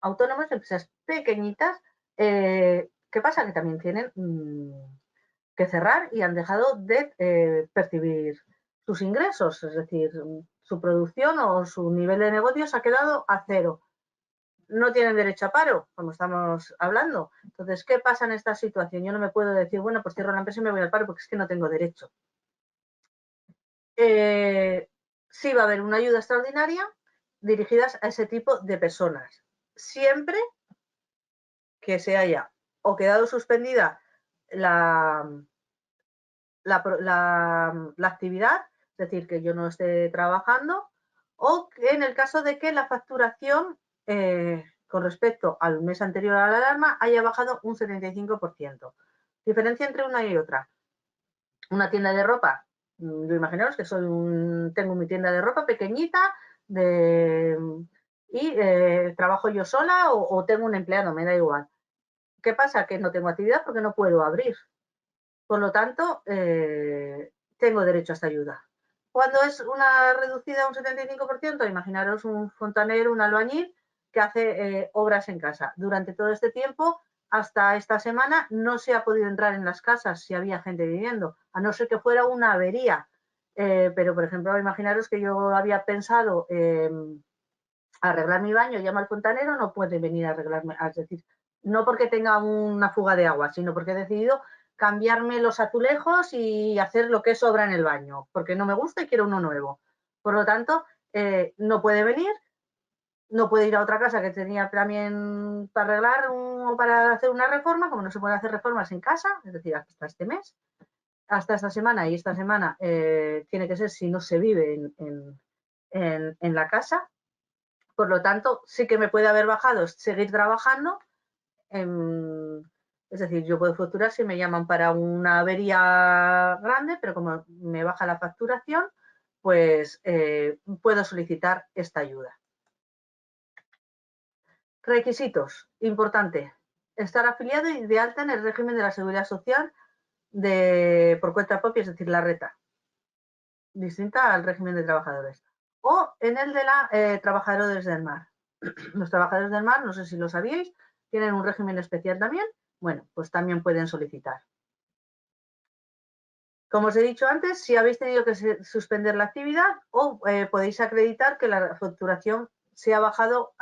[SPEAKER 1] autónomos, empresas pequeñitas, ¿qué pasa? Que también tienen que cerrar y han dejado de percibir sus ingresos, es decir, su producción o su nivel de negocios ha quedado a cero. No tienen derecho a paro, como estamos hablando. Entonces, ¿qué pasa en esta situación? Yo no me puedo decir, bueno, pues cierro la empresa y me voy al paro porque es que no tengo derecho. Sí va a haber una ayuda extraordinaria dirigidas a ese tipo de personas, siempre que se haya o quedado suspendida la actividad, es decir, que yo no esté trabajando, o que en el caso de que la facturación con respecto al mes anterior a la alarma haya bajado un 75%. Diferencia entre una y otra. Una tienda de ropa, yo imaginaros que tengo mi tienda de ropa pequeñita y trabajo yo sola o tengo un empleado, me da igual. ¿Qué pasa? Que no tengo actividad porque no puedo abrir. Por lo tanto, tengo derecho a esta ayuda. Cuando es una reducida a un 75%, imaginaros un fontanero, un albañil que hace obras en casa. Durante todo este tiempo, hasta esta semana, no se ha podido entrar en las casas si había gente viviendo, a no ser que fuera una avería. Pero, por ejemplo, imaginaros que yo había pensado arreglar mi baño, llamo al fontanero, no puede venir a arreglarme. Es decir, no porque tenga una fuga de agua, sino porque he decidido cambiarme los azulejos y hacer lo que es obra en el baño, porque no me gusta y quiero uno nuevo. Por lo tanto, no puede venir, no puede ir a otra casa que tenía también para arreglar o para hacer una reforma, como no se puede hacer reformas en casa, es decir, hasta este mes, hasta esta semana, y esta semana tiene que ser si no se vive en la casa. Por lo tanto, sí que me puede haber bajado seguir trabajando. Es decir, yo puedo facturar si me llaman para una avería grande, pero como me baja la facturación, pues puedo solicitar esta ayuda. Requisitos. Importante. Estar afiliado y de alta en el régimen de la Seguridad Social por cuenta propia, es decir, la reta, distinta al régimen de trabajadores. O en el de trabajadores del mar. Los trabajadores del mar, no sé si lo sabíais, tienen un régimen especial también. Bueno, pues también pueden solicitar. Como os he dicho antes, si habéis tenido que suspender la actividad o podéis acreditar que la facturación se ha bajado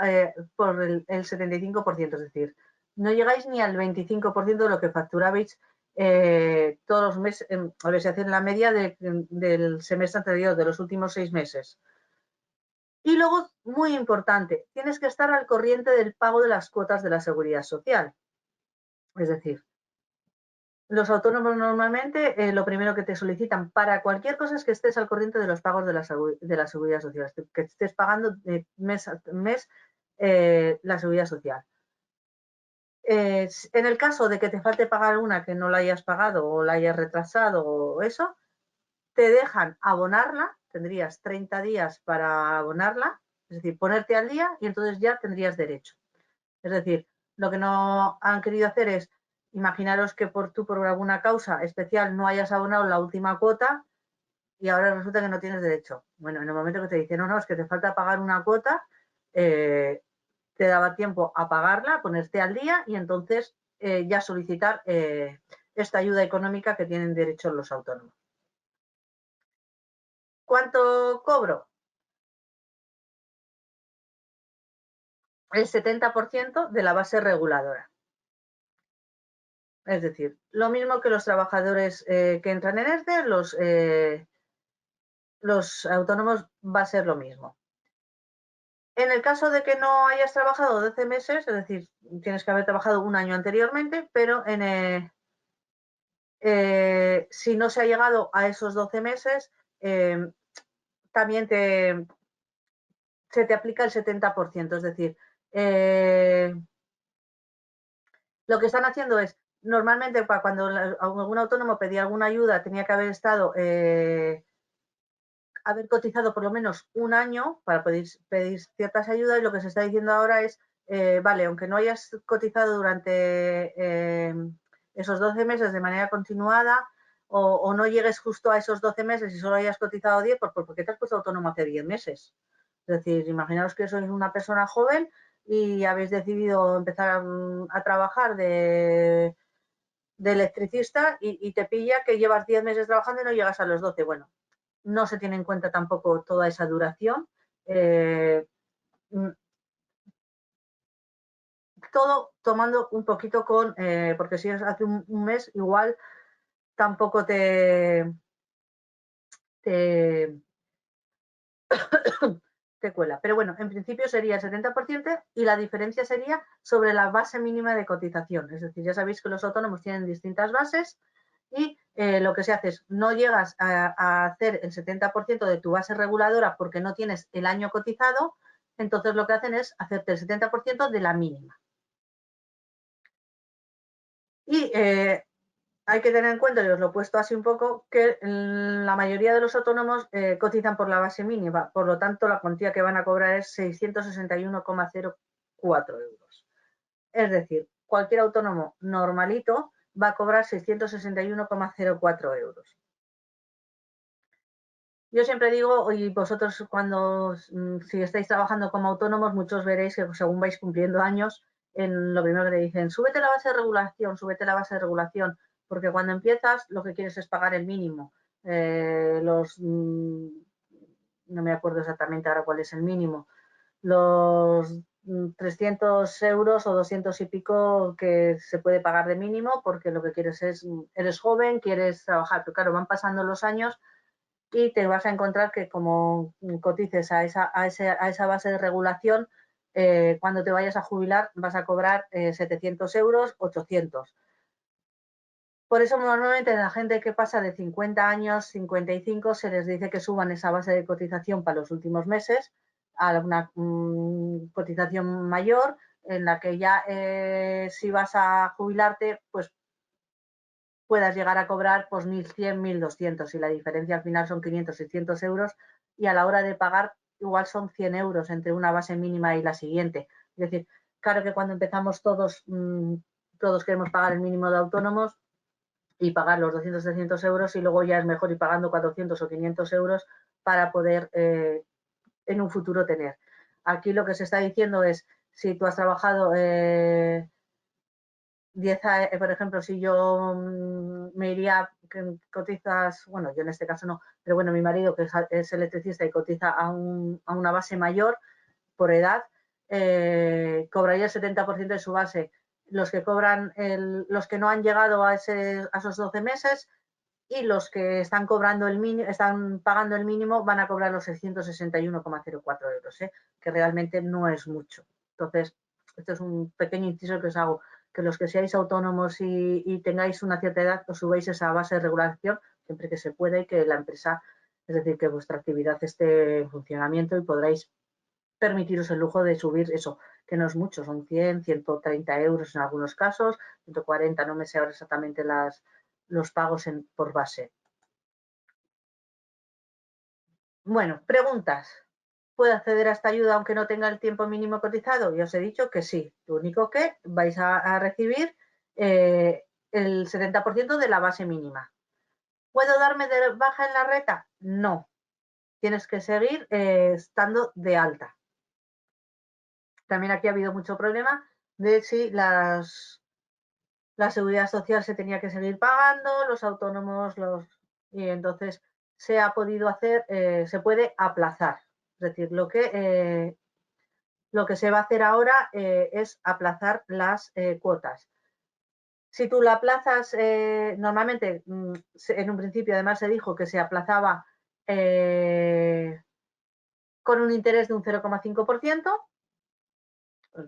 [SPEAKER 1] por el 75%, es decir, no llegáis ni al 25% de lo que facturabais todos los meses, a ver si hacen la media del semestre anterior, de los últimos 6 meses. Y luego, muy importante, tienes que estar al corriente del pago de las cuotas de la Seguridad Social. Es decir, los autónomos normalmente lo primero que te solicitan para cualquier cosa es que estés al corriente de los pagos de la Seguridad Social, que estés pagando mes a mes la Seguridad Social. En el caso de que te falte pagar una que no la hayas pagado o la hayas retrasado o eso, te dejan abonarla, tendrías 30 días para abonarla, es decir, ponerte al día y entonces ya tendrías derecho. Es decir, lo que no han querido hacer es, imaginaros que por alguna causa especial no hayas abonado la última cuota y ahora resulta que no tienes derecho. Bueno, en el momento que te dicen, no, es que te falta pagar una cuota, te daba tiempo a pagarla, a ponerte al día y entonces ya solicitar esta ayuda económica que tienen derecho los autónomos. ¿Cuánto cobro? El 70% de la base reguladora. Es decir, lo mismo que los trabajadores que entran en ERTE, los autónomos va a ser lo mismo. En el caso de que no hayas trabajado 12 meses, es decir, tienes que haber trabajado un año anteriormente, pero si no se ha llegado a esos 12 meses, también se te aplica el 70%. Es decir, lo que están haciendo es, normalmente cuando algún autónomo pedía alguna ayuda, tenía que haber estado, haber cotizado por lo menos un año para poder pedir ciertas ayudas, y lo que se está diciendo ahora es, vale, aunque no hayas cotizado durante esos 12 meses de manera continuada, o no llegues justo a esos 12 meses y solo hayas cotizado 10, pues ¿por qué te has puesto autónomo hace 10 meses? Es decir, imaginaos que sois una persona joven y habéis decidido empezar a trabajar de electricista y te pilla que llevas 10 meses trabajando y no llegas a los 12. Bueno, no se tiene en cuenta tampoco toda esa duración. Todo tomando un poquito porque si es hace un mes, igual tampoco te cuela. Pero bueno, en principio sería el 70% y la diferencia sería sobre la base mínima de cotización. Es decir, ya sabéis que los autónomos tienen distintas bases y lo que se hace es, no llegas a hacer el 70% de tu base reguladora porque no tienes el año cotizado, entonces lo que hacen es hacerte el 70% de la mínima. Y hay que tener en cuenta, y os lo he puesto así un poco, que la mayoría de los autónomos cotizan por la base mínima, por lo tanto la cuantía que van a cobrar es 661,04 euros. Es decir, cualquier autónomo normalito va a cobrar 661,04 euros. Yo siempre digo, y vosotros cuando, si estáis trabajando como autónomos, muchos veréis que según vais cumpliendo años, en lo primero que te dicen, súbete la base de regulación, súbete la base de regulación, porque cuando empiezas lo que quieres es pagar el mínimo. No me acuerdo exactamente ahora cuál es el mínimo, los 300 euros o 200 y pico que se puede pagar de mínimo, porque lo que quieres es, eres joven, quieres trabajar, pero claro, van pasando los años y te vas a encontrar que como cotices a esa base de regulación, cuando te vayas a jubilar vas a cobrar 700 euros, 800. Por eso normalmente a la gente que pasa de 50 años, 55, se les dice que suban esa base de cotización para los últimos meses a una cotización mayor, en la que ya si vas a jubilarte, pues puedas llegar a cobrar pues 1.100, 1.200 y la diferencia al final son 500, 600 euros y a la hora de pagar igual son 100 euros entre una base mínima y la siguiente. Es decir, claro que cuando empezamos todos queremos pagar el mínimo de autónomos y pagar los 200, 300 euros y luego ya es mejor ir pagando 400 o 500 euros para poder en un futuro tener. Aquí lo que se está diciendo es, si tú has trabajado 10, por ejemplo, si yo me iría, que cotizas, bueno, yo en este caso no, pero bueno, mi marido que es electricista y cotiza a una base mayor por edad, cobraría el 70% de su base. Los que cobran, los que no han llegado a esos 12 meses y los que están cobrando están pagando el mínimo van a cobrar los 661,04 euros, que realmente no es mucho. Entonces, esto es un pequeño inciso que os hago, que los que seáis autónomos y tengáis una cierta edad, os subáis esa base de regulación siempre que se pueda y que la empresa, es decir, que vuestra actividad esté en funcionamiento y podréis permitiros el lujo de subir eso, que no es mucho, son 100, 130 euros en algunos casos, 140, no me sé ahora exactamente los pagos por base. Bueno, preguntas. ¿Puede acceder a esta ayuda aunque no tenga el tiempo mínimo cotizado? Ya os he dicho que sí. Lo único que vais a recibir el 70% de la base mínima. ¿Puedo darme de baja en la reta? No. Tienes que seguir estando de alta. También aquí ha habido mucho problema de si la seguridad social se tenía que seguir pagando, los autónomos, y entonces se ha podido hacer, se puede aplazar. Es decir, lo que se va a hacer ahora es aplazar las cuotas. Si tú la aplazas, normalmente en un principio además se dijo que se aplazaba con un interés de un 0,5%,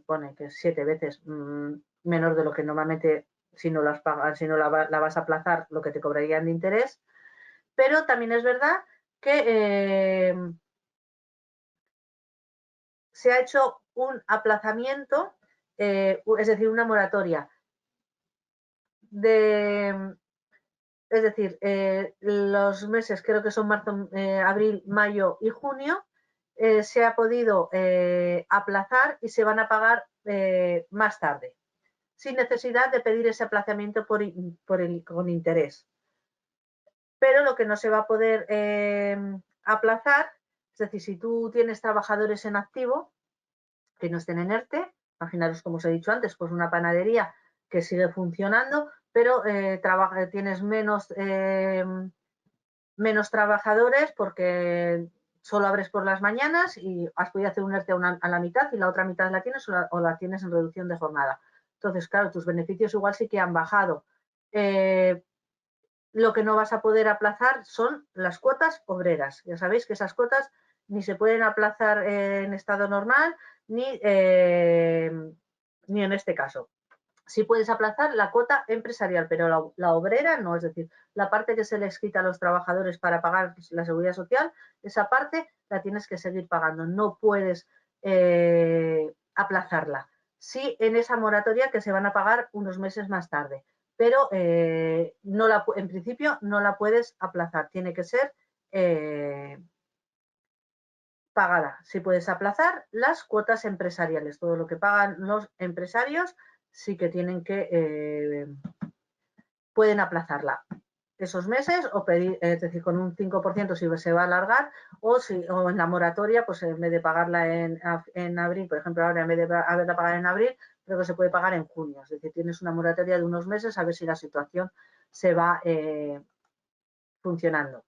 [SPEAKER 1] pone que es 7 veces menor de lo que normalmente si no las pagas, si no la vas a aplazar, lo que te cobrarían de interés. Pero también es verdad que se ha hecho un aplazamiento, es decir, una moratoria es decir, los meses creo que son marzo, abril, mayo y junio, se ha podido aplazar y se van a pagar más tarde, sin necesidad de pedir ese aplazamiento con interés. Pero lo que no se va a poder aplazar, es decir, si tú tienes trabajadores en activo que no estén en ERTE, imaginaros, como os he dicho antes, pues una panadería que sigue funcionando, pero tienes menos trabajadores porque solo abres por las mañanas y has podido hacer un ERTE a la mitad y la otra mitad la tienes o la tienes en reducción de jornada. Entonces, claro, tus beneficios igual sí que han bajado. Lo que no vas a poder aplazar son las cuotas obreras. Ya sabéis que esas cuotas ni se pueden aplazar en estado normal ni en este caso. Sí puedes aplazar la cuota empresarial, pero la obrera no, es decir, la parte que se les quita a los trabajadores para pagar la seguridad social, esa parte la tienes que seguir pagando, no puedes aplazarla. Sí, en esa moratoria que se van a pagar unos meses más tarde, pero en principio no la puedes aplazar, tiene que ser pagada. Si puedes aplazar las cuotas empresariales, todo lo que pagan los empresarios sí que pueden aplazarla esos meses o pedir, es decir, con un 5% si se va a alargar o en la moratoria, pues en vez de pagarla en abril, por ejemplo, ahora en vez de haberla pagado en abril, creo que se puede pagar en junio. Es decir, tienes una moratoria de unos meses a ver si la situación se va funcionando.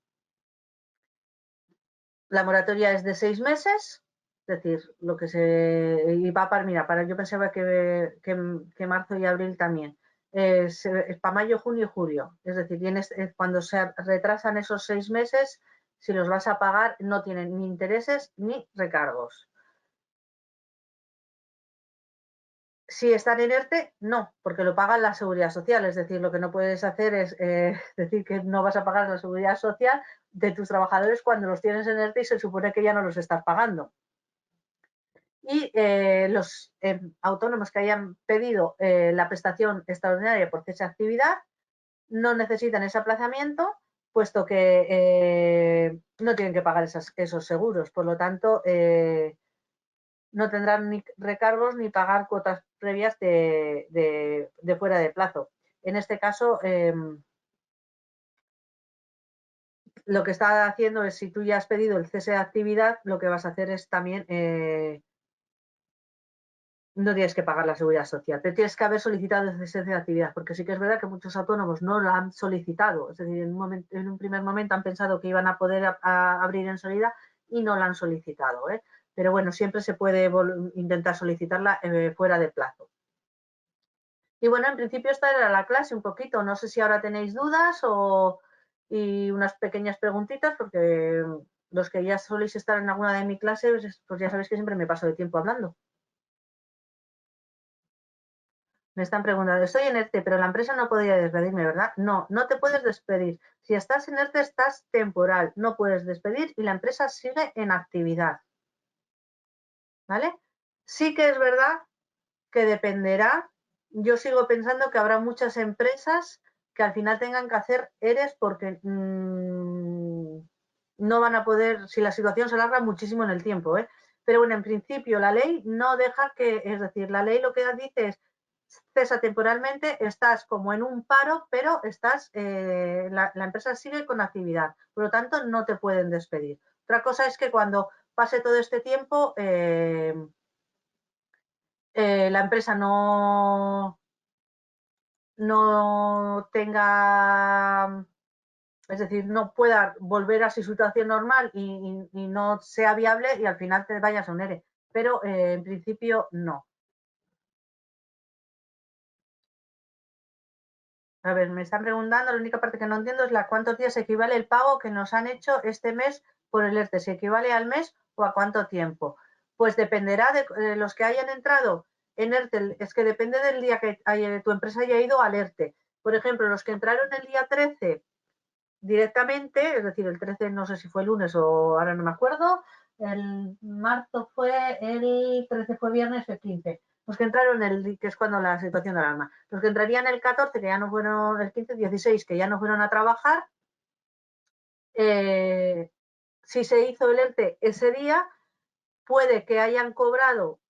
[SPEAKER 1] La moratoria es de 6 meses, es decir, lo que y va para, yo pensaba que marzo y abril también. Es para mayo, junio y julio. Es decir, cuando se retrasan esos 6 meses, si los vas a pagar, no tienen ni intereses ni recargos. Si están en ERTE, no, porque lo paga la seguridad social. Es decir, lo que no puedes hacer es decir que no vas a pagar la seguridad social de tus trabajadores cuando los tienes en ERTE y se supone que ya no los estás pagando. Y los autónomos que hayan pedido la prestación extraordinaria por cese de actividad no necesitan ese aplazamiento, puesto que no tienen que pagar esos seguros. Por lo tanto, no tendrán ni recargos ni pagar cuotas previas de fuera de plazo. En este caso, lo que está haciendo es, si tú ya has pedido el cese de actividad, lo que vas a hacer es también no tienes que pagar la seguridad social, pero tienes que haber solicitado el cese de actividad, porque sí que es verdad que muchos autónomos no lo han solicitado, es decir, en un primer momento han pensado que iban a poder abrir enseguida y no la han solicitado, ¿eh? Pero bueno, siempre se puede intentar solicitarla fuera de plazo. Y bueno, en principio esta era la clase un poquito, no sé si ahora tenéis dudas y unas pequeñas preguntitas, porque los que ya soléis estar en alguna de mis clases, pues ya sabéis que siempre me paso de tiempo hablando. Me están preguntando, estoy en ERTE, pero la empresa no podría despedirme, ¿verdad? No, no te puedes despedir. Si estás en ERTE, estás temporal, no puedes despedir y la empresa sigue en actividad. ¿Vale? Sí que es verdad que dependerá. Yo sigo pensando que habrá muchas empresas que al final tengan que hacer ERES porque no van a poder, si la situación se alarga muchísimo en el tiempo, ¿eh? Pero bueno, en principio la ley no deja es decir, la ley lo que dice es cesa temporalmente, estás como en un paro, pero la empresa sigue con actividad, por lo tanto no te pueden despedir. Otra cosa es que cuando pase todo este tiempo la empresa no no tenga, es decir, no pueda volver a su situación normal y no sea viable y al final te vayas a un ERE. Pero en principio no. A ver, me están preguntando, la única parte que no entiendo es la cuántos días equivale el pago que nos han hecho este mes por el ERTE, si equivale al mes o a cuánto tiempo. Pues dependerá de los que hayan entrado en ERTE, es que depende del día que tu empresa haya ido al ERTE. Por ejemplo, los que entraron el día 13 directamente, es decir, el 13 no sé si fue el lunes o ahora no me acuerdo, el marzo fue el 13 fue viernes o el 15. Los que entraron que es cuando la situación de alarma, los que entrarían el 14, que ya no fueron, el 15, 16, que ya no fueron a trabajar, si se hizo el ERTE ese día, puede que hayan cobrado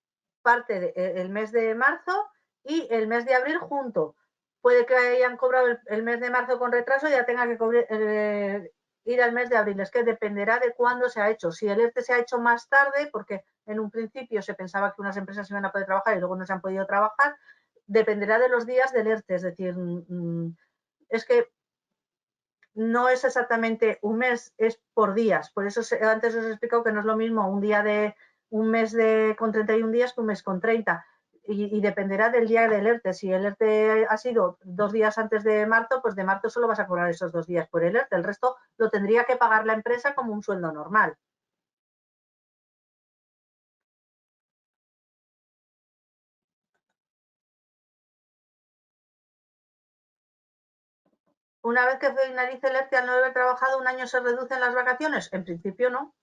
[SPEAKER 1] parte del mes de marzo y el mes de abril junto. Puede que hayan cobrado el mes de marzo con retraso y ya tenga que ir al mes de abril. Es que dependerá de cuándo se ha hecho. Si el ERTE se ha hecho más tarde, porque en un principio se pensaba que unas empresas iban a poder trabajar y luego no se han podido trabajar, dependerá de los días del ERTE. Es decir, es que no es exactamente un mes, es por días. Por eso antes os he explicado que no es lo mismo un mes con 31 días que un mes con 30. Y dependerá del día del ERTE. Si el ERTE ha sido 2 días antes de marzo, pues de marzo solo vas a cobrar esos 2 días por el ERTE. El resto lo tendría que pagar la empresa como un sueldo normal. Una vez que finalice el ERTE al no haber trabajado, ¿un año se reducen las vacaciones? En principio no,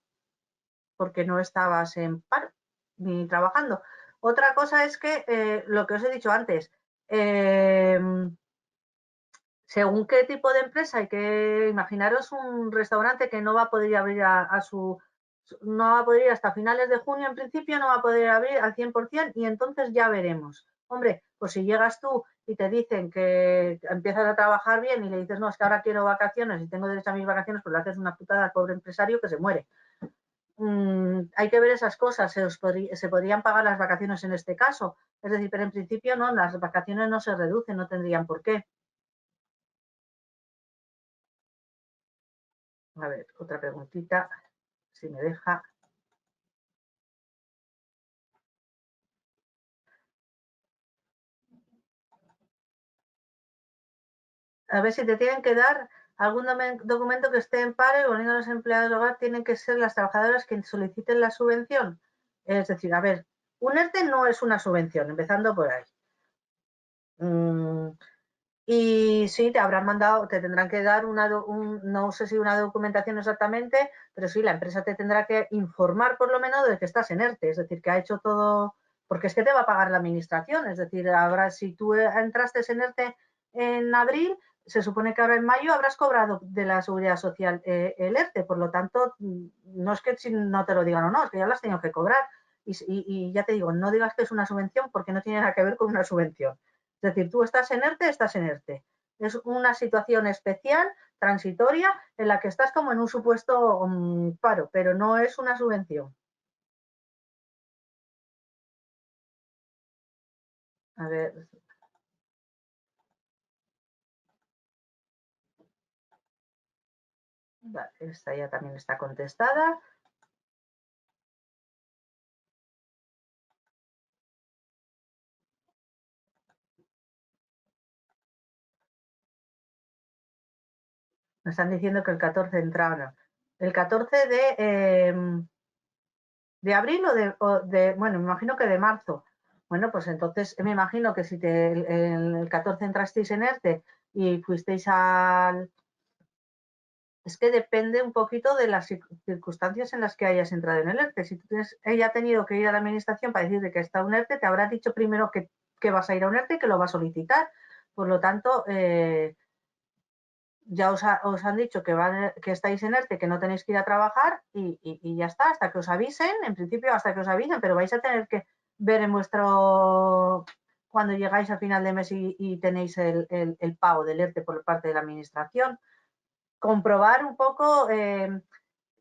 [SPEAKER 1] porque no estabas en paro ni trabajando. Otra cosa es que lo que os he dicho antes, eh, según qué tipo de empresa, hay que imaginaros un restaurante que no va a poder abrir no va a poder ir hasta finales de junio en principio, no va a poder abrir al 100% y entonces ya veremos. Hombre, pues si llegas tú y te dicen que empiezas a trabajar bien y le dices, no, es que ahora quiero vacaciones y tengo derecho a mis vacaciones, pues le haces una putada al pobre empresario que se muere. Hay que ver esas cosas, se podrían pagar las vacaciones en este caso. Es decir, pero en principio no, las vacaciones no se reducen, no tendrían por qué. A ver, otra preguntita, si me deja. A ver si te tienen que dar algún documento que esté en paro y volviendo a los empleados del hogar tienen que ser las trabajadoras quienes soliciten la subvención. Es decir, a ver, un ERTE no es una subvención, empezando por ahí. Y sí, te habrán mandado, te tendrán que dar no sé si una documentación exactamente, pero sí, la empresa te tendrá que informar por lo menos de que estás en ERTE, es decir, que ha hecho todo, porque es que te va a pagar la administración, es decir, si tú entraste en ERTE en abril, se supone que ahora en mayo habrás cobrado de la seguridad social el ERTE, por lo tanto, no es que si no te lo digan o no, es que ya lo has tenido que cobrar. Y ya te digo, no digas que es una subvención porque no tiene nada que ver con una subvención. Es decir, tú estás en ERTE, estás en ERTE. Es una situación especial, transitoria, en la que estás como en un supuesto paro, pero no es una subvención. A ver, vale, esta ya también está contestada. Me están diciendo que el 14 entraron. El 14 de abril bueno, me imagino que de marzo. Bueno, pues entonces me imagino que si el 14 entrasteis en ERTE y fuisteis al, es que depende un poquito de las circunstancias en las que hayas entrado en el ERTE. Si ella ha tenido que ir a la administración para decirte que está un ERTE, te habrá dicho primero que vas a ir a un ERTE y que lo va a solicitar. Por lo tanto, ya os han dicho que estáis en ERTE, que no tenéis que ir a trabajar y ya está, hasta que os avisen, en principio hasta que os avisen, pero vais a tener que ver en cuando llegáis a final de mes y tenéis el pago del ERTE por parte de la administración. Comprobar un poco,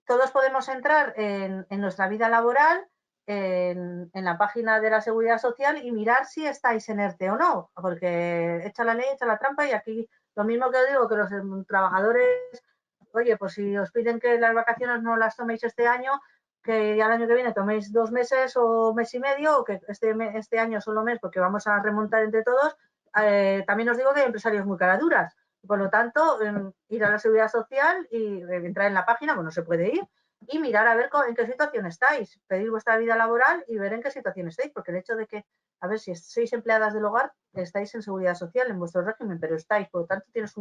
[SPEAKER 1] todos podemos entrar en nuestra vida laboral en la página de la Seguridad Social y mirar si estáis en ERTE o no, porque echa la ley, echa la trampa y aquí lo mismo que os digo que los trabajadores, oye, pues si os piden que las vacaciones no las toméis este año, que ya el año que viene toméis 2 meses o mes y medio, o que este año solo mes porque vamos a remontar entre todos, también os digo que hay empresarios muy caraduras. Por lo tanto, ir a la Seguridad Social y entrar en la página, bueno, se puede ir, y mirar a ver en qué situación estáis, pedir vuestra vida laboral y ver en qué situación estáis, porque el hecho de que, a ver, si sois empleadas del hogar, estáis en Seguridad Social, en vuestro régimen, pero estáis, por lo tanto, tienes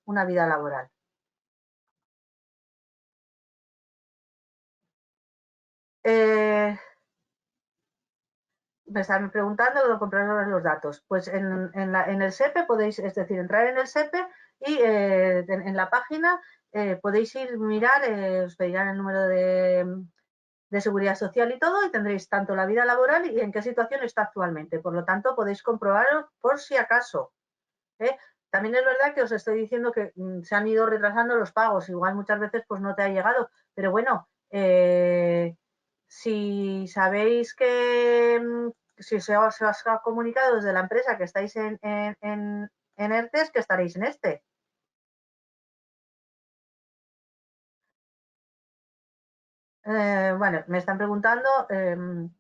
[SPEAKER 1] una vida laboral. Me están preguntando de comprar los datos. Pues en el SEPE podéis, es decir, entrar en el SEPE y en la página podéis ir mirar, os pedirán el número de seguridad social y todo, y tendréis tanto la vida laboral y en qué situación está actualmente. Por lo tanto, podéis comprobarlo por si acaso. ¿eh? También es verdad que os estoy diciendo que se han ido retrasando los pagos, igual muchas veces pues no te ha llegado, pero bueno, si sabéis que si se os ha comunicado desde la empresa que estáis en ERTES, que estaréis en este. Bueno, me están preguntando el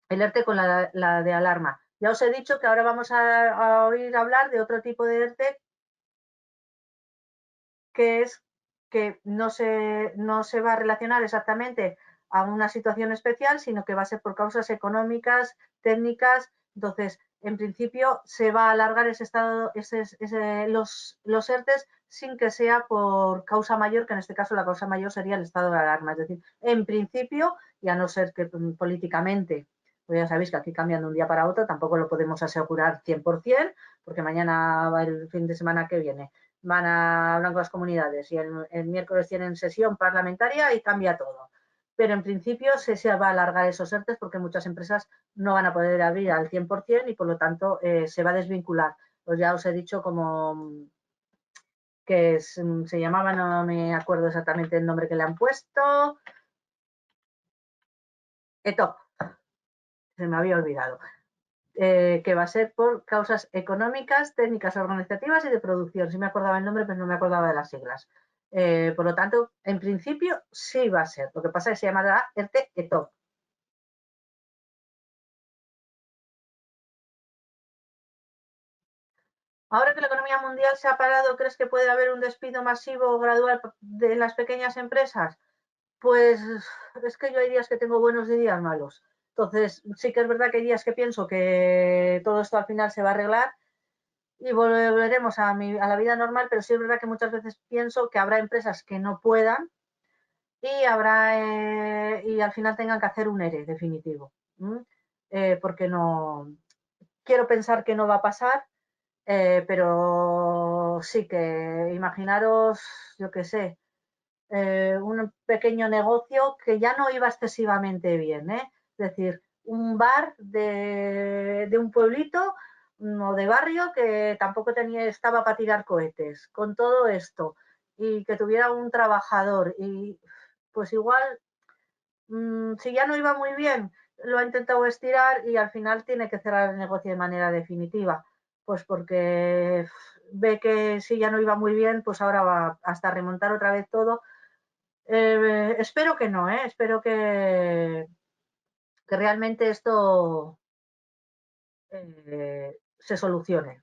[SPEAKER 1] ERTE con la de alarma. Ya os he dicho que ahora vamos a oír hablar de otro tipo de ERTE que es que no se va a relacionar exactamente a una situación especial, sino que va a ser por causas económicas, técnicas. Entonces, en principio, se va a alargar ese estado, los ERTES sin que sea por causa mayor, que en este caso la causa mayor sería el estado de alarma. Es decir, en principio, y a no ser que políticamente, pues ya sabéis que aquí cambian de un día para otro, tampoco lo podemos asegurar 100%, porque mañana va el fin de semana que viene van a hablar con las comunidades y el miércoles tienen sesión parlamentaria y cambia todo. Pero en principio se va a alargar esos ERTES porque muchas empresas no van a poder abrir al 100% y por lo tanto se va a desvincular. Pues ya os he dicho como que se llamaba, no me acuerdo exactamente el nombre que le han puesto, ETOP, se me había olvidado. Que va a ser por causas económicas, técnicas organizativas y de producción. Sí me acordaba el nombre, pero no me acordaba de las siglas. Por lo tanto, en principio sí va a ser. Lo que pasa es que se llamará ERTE-ETOP. Ahora que la economía mundial se ha parado, ¿crees que puede haber un despido masivo o gradual de las pequeñas empresas? Pues es que yo hay días que tengo buenos y días malos. Entonces, sí que es verdad que hay días que pienso que todo esto al final se va a arreglar y volveremos a la vida normal, pero sí es verdad que muchas veces pienso que habrá empresas que no puedan y y al final tengan que hacer un ERE definitivo. Porque no quiero pensar que no va a pasar, pero sí que imaginaros, yo qué sé, un pequeño negocio que ya no iba excesivamente bien, es decir, un bar de un pueblito o de barrio que tampoco estaba para tirar cohetes, con todo esto, y que tuviera un trabajador, y pues igual, si ya no iba muy bien, lo ha intentado estirar y al final tiene que cerrar el negocio de manera definitiva, pues porque ve que si ya no iba muy bien, pues ahora va hasta remontar otra vez todo. Espero que no, espero que realmente esto se solucione.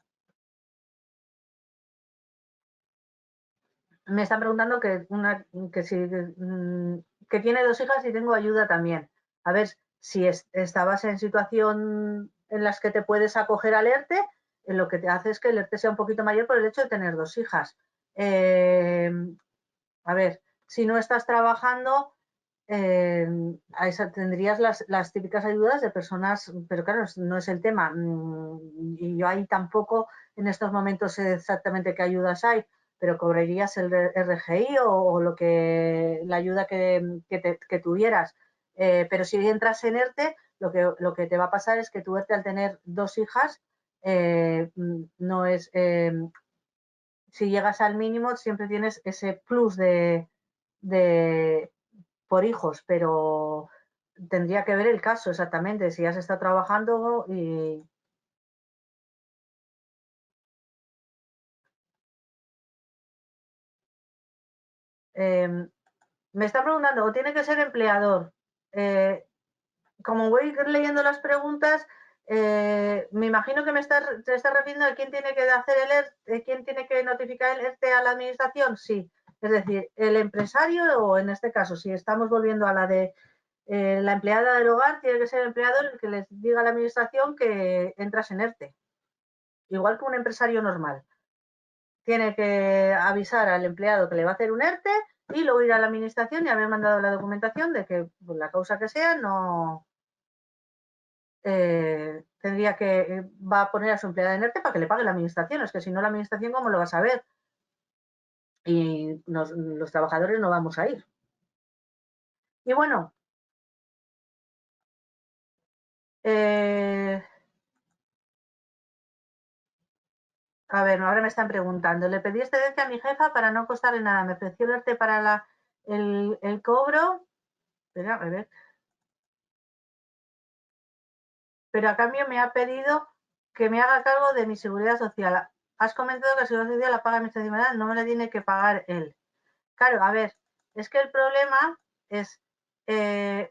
[SPEAKER 1] Me están preguntando que si que tiene 2 hijas y tengo ayuda también. A ver, si estabas en situación en las que te puedes acoger al ERTE, lo que te hace es que el ERTE sea un poquito mayor por el hecho de tener 2 hijas. A ver, si no estás trabajando, a esa tendrías las típicas ayudas de personas, pero claro, no es el tema. Y yo ahí tampoco en estos momentos sé exactamente qué ayudas hay, pero cobrarías el RGI o la ayuda que tuvieras. Pero si entras en ERTE, lo que te va a pasar es que tu ERTE al tener 2 hijas, no es, si llegas al mínimo siempre tienes ese plus de por hijos, pero tendría que ver el caso exactamente, si ya se está trabajando y... me está preguntando, o tiene que ser empleador. Como voy leyendo las preguntas, me imagino que te estás refiriendo a quién tiene que hacer el ERTE, quién tiene que notificar el ERTE a la administración. Sí, es decir, el empresario, o en este caso, si estamos volviendo a la de la empleada del hogar, tiene que ser el empleador el que les diga a la administración que entras en ERTE. Igual que un empresario normal. Tiene que avisar al empleado que le va a hacer un ERTE y luego ir a la administración y haber mandado la documentación de que, por la causa que sea, no tendría que va a poner a su empleada en ERTE para que le pague la administración. Es que si no, la administración, ¿cómo lo va a saber? Y los trabajadores no vamos a ir. Y bueno, a ver, ahora me están preguntando. Le pedí excedencia a mi jefa para no costarle nada. Me ofreció el ERTE para el cobro. Espera, a ver. Pero a cambio me ha pedido que me haga cargo de mi seguridad social. Has comentado que la seguridad social la paga mi administración, no me la tiene que pagar él. Claro, a ver, es que el problema eh, es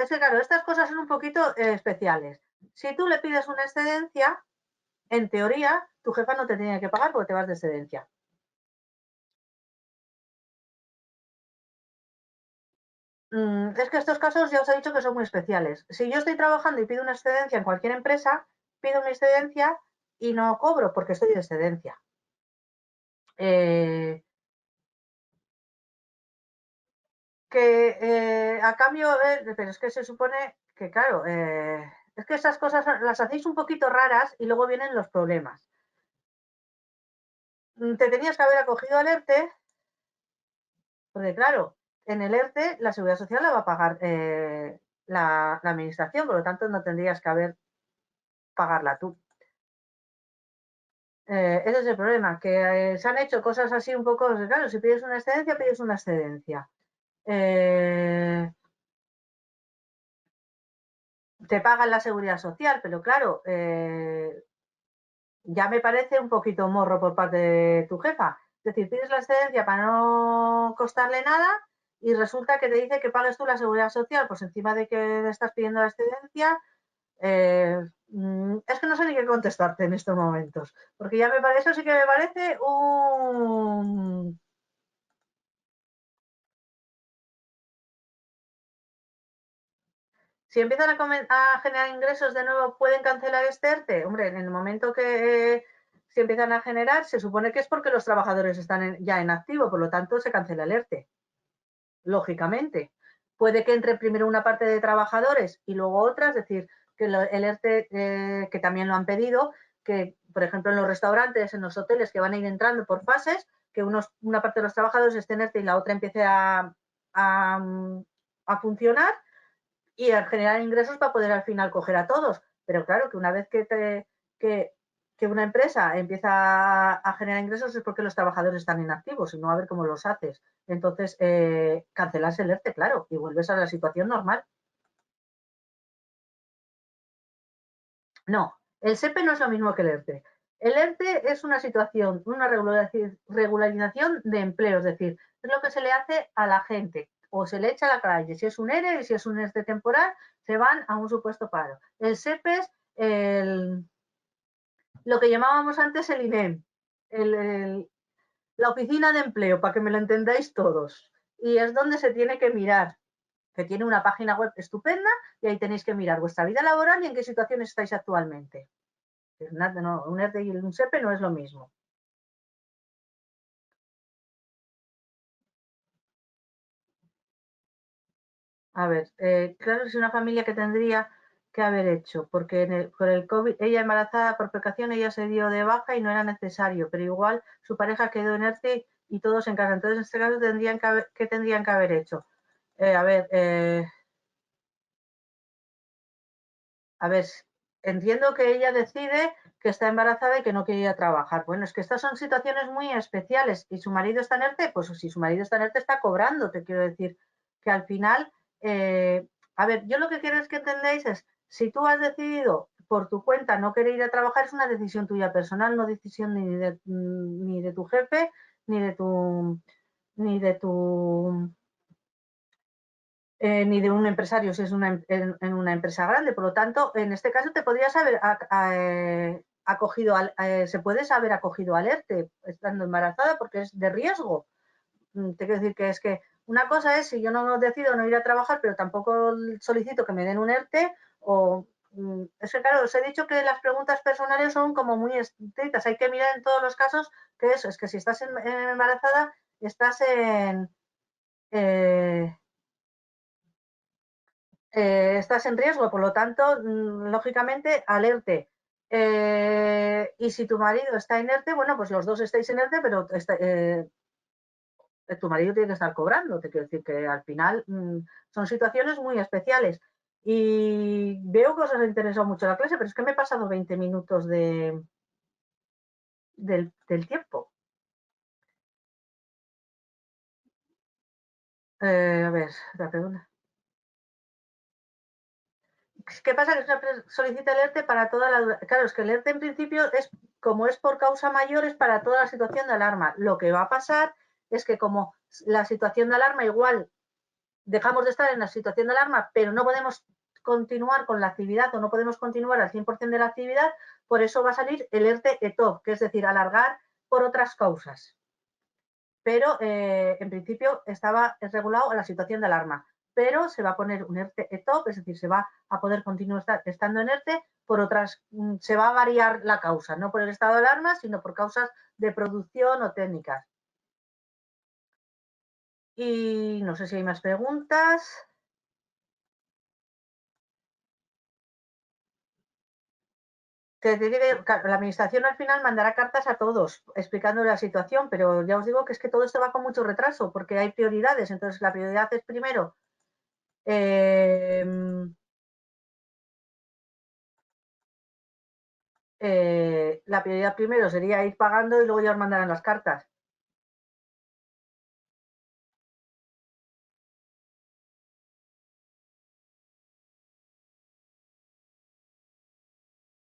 [SPEAKER 1] que, claro, estas cosas son un poquito especiales. Si tú le pides una excedencia, en teoría, tu jefa no te tiene que pagar porque te vas de excedencia. Es que estos casos ya os he dicho que son muy especiales. Si yo estoy trabajando y pido una excedencia en cualquier empresa, pido mi excedencia y no cobro porque estoy de excedencia. Eh, que a cambio, pero es que se supone que, claro, es que esas cosas las hacéis un poquito raras y luego vienen los problemas. Te tenías que haber acogido al ERTE, porque claro, en el ERTE la seguridad social la va a pagar la administración, por lo tanto no tendrías que haber pagarla tú. Ese es el problema, que se han hecho cosas así un poco, claro, si pides una excedencia, pides una excedencia. Te pagan la seguridad social, pero claro, ya me parece un poquito morro por parte de tu jefa. Es decir, pides la excedencia para no costarle nada y resulta que te dice que pagues tú la seguridad social, pues encima de que le estás pidiendo la excedencia, es que no sé ni qué contestarte en estos momentos, porque ya me parece, eso sí que me parece un... Si empiezan a generar ingresos de nuevo, ¿pueden cancelar este ERTE? Hombre, en el momento que se empiezan a generar, se supone que es porque los trabajadores están ya en activo, por lo tanto se cancela el ERTE, lógicamente. Puede que entre primero una parte de trabajadores y luego otra, es decir, que el ERTE, que también lo han pedido, que por ejemplo en los restaurantes, en los hoteles, que van a ir entrando por fases, que una parte de los trabajadores esté en ERTE y la otra empiece a funcionar y a generar ingresos para poder al final coger a todos. Pero claro, que una vez que, que una empresa empieza a generar ingresos es porque los trabajadores están inactivos y no a ver cómo los haces. Entonces, cancelas el ERTE, claro, y vuelves a la situación normal. No, el SEPE no es lo mismo que el ERTE. El ERTE es una situación, una regularización de empleo, es decir, es lo que se le hace a la gente o se le echa a la calle. Si es un ERE y si es un ERTE temporal, se van a un supuesto paro. El SEPE es lo que llamábamos antes el INEM, la oficina de empleo, para que me lo entendáis todos. Y es donde se tiene que mirar, que tiene una página web estupenda y ahí tenéis que mirar vuestra vida laboral y en qué situación estáis actualmente. No, un ERTE y un SEPE no es lo mismo. A ver, claro, es una familia que tendría que haber hecho, porque con el COVID, ella embarazada por precaución, ella se dio de baja y no era necesario, pero igual su pareja quedó en ERTE y todos en casa. Entonces, en este caso, ¿qué tendrían que haber hecho? A ver, a ver, entiendo que ella decide que está embarazada y que no quiere ir a trabajar. Bueno, es que estas son situaciones muy especiales. ¿Y su marido está en ERTE? Pues si su marido está en ERTE está cobrando, te quiero decir que al final A ver, yo lo que quiero es que entendáis es, si tú has decidido por tu cuenta no querer ir a trabajar, es una decisión tuya personal, no decisión ni de tu jefe, ni de tu, ni de tu ni de un empresario si es en una empresa grande. Por lo tanto, en este caso te podrías haber acogido, se puedes haber acogido al ERTE estando embarazada porque es de riesgo. Te quiero decir que es que una cosa es si yo no decido no ir a trabajar, pero tampoco solicito que me den un ERTE o... Es que claro, os he dicho que las preguntas personales son como muy estrictas. Hay que mirar en todos los casos que eso, es que si estás embarazada, estás eh, estás en riesgo, por lo tanto, lógicamente, alerte. Y si tu marido está inerte, bueno, pues los dos estáis inerte, pero tu marido tiene que estar cobrando. Te quiero decir que al final son situaciones muy especiales. Y veo que os ha interesado mucho la clase, pero es que me he pasado 20 minutos del tiempo. A ver, la pregunta. ¿Qué pasa? Que solicita el ERTE para toda la duración. Claro, es que el ERTE en principio es, como es por causa mayor, es para toda la situación de alarma. Lo que va a pasar es que como la situación de alarma igual dejamos de estar en la situación de alarma, pero no podemos continuar con la actividad o no podemos continuar al 100% de la actividad, por eso va a salir el ERTE ETOP, que es decir, alargar por otras causas. Pero en principio estaba regulado a la situación de alarma. Pero se va a poner un ERTE ETOP, es decir, se va a poder continuar estando en ERTE por otras, se va a variar la causa, no por el estado de alarma, sino por causas de producción o técnicas. Y no sé si hay más preguntas. La administración al final mandará cartas a todos explicando la situación, pero ya os digo que es que todo esto va con mucho retraso porque hay prioridades. Entonces, la prioridad es primero eh, la prioridad primero sería ir pagando y luego ya os mandarán las cartas.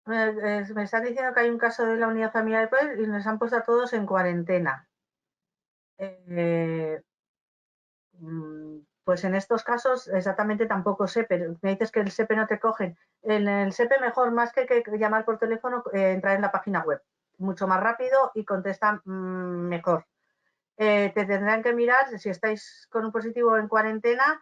[SPEAKER 1] Me están diciendo que hay un caso de la unidad familiar y nos han puesto a todos en cuarentena. Eh, Pues en estos casos exactamente tampoco sé, pero me dices que el SEPE no te cogen. En el SEPE mejor, más que llamar por teléfono, entrar en la página web. Mucho más rápido y contestan mejor. Te tendrán que mirar si estáis con un positivo en cuarentena,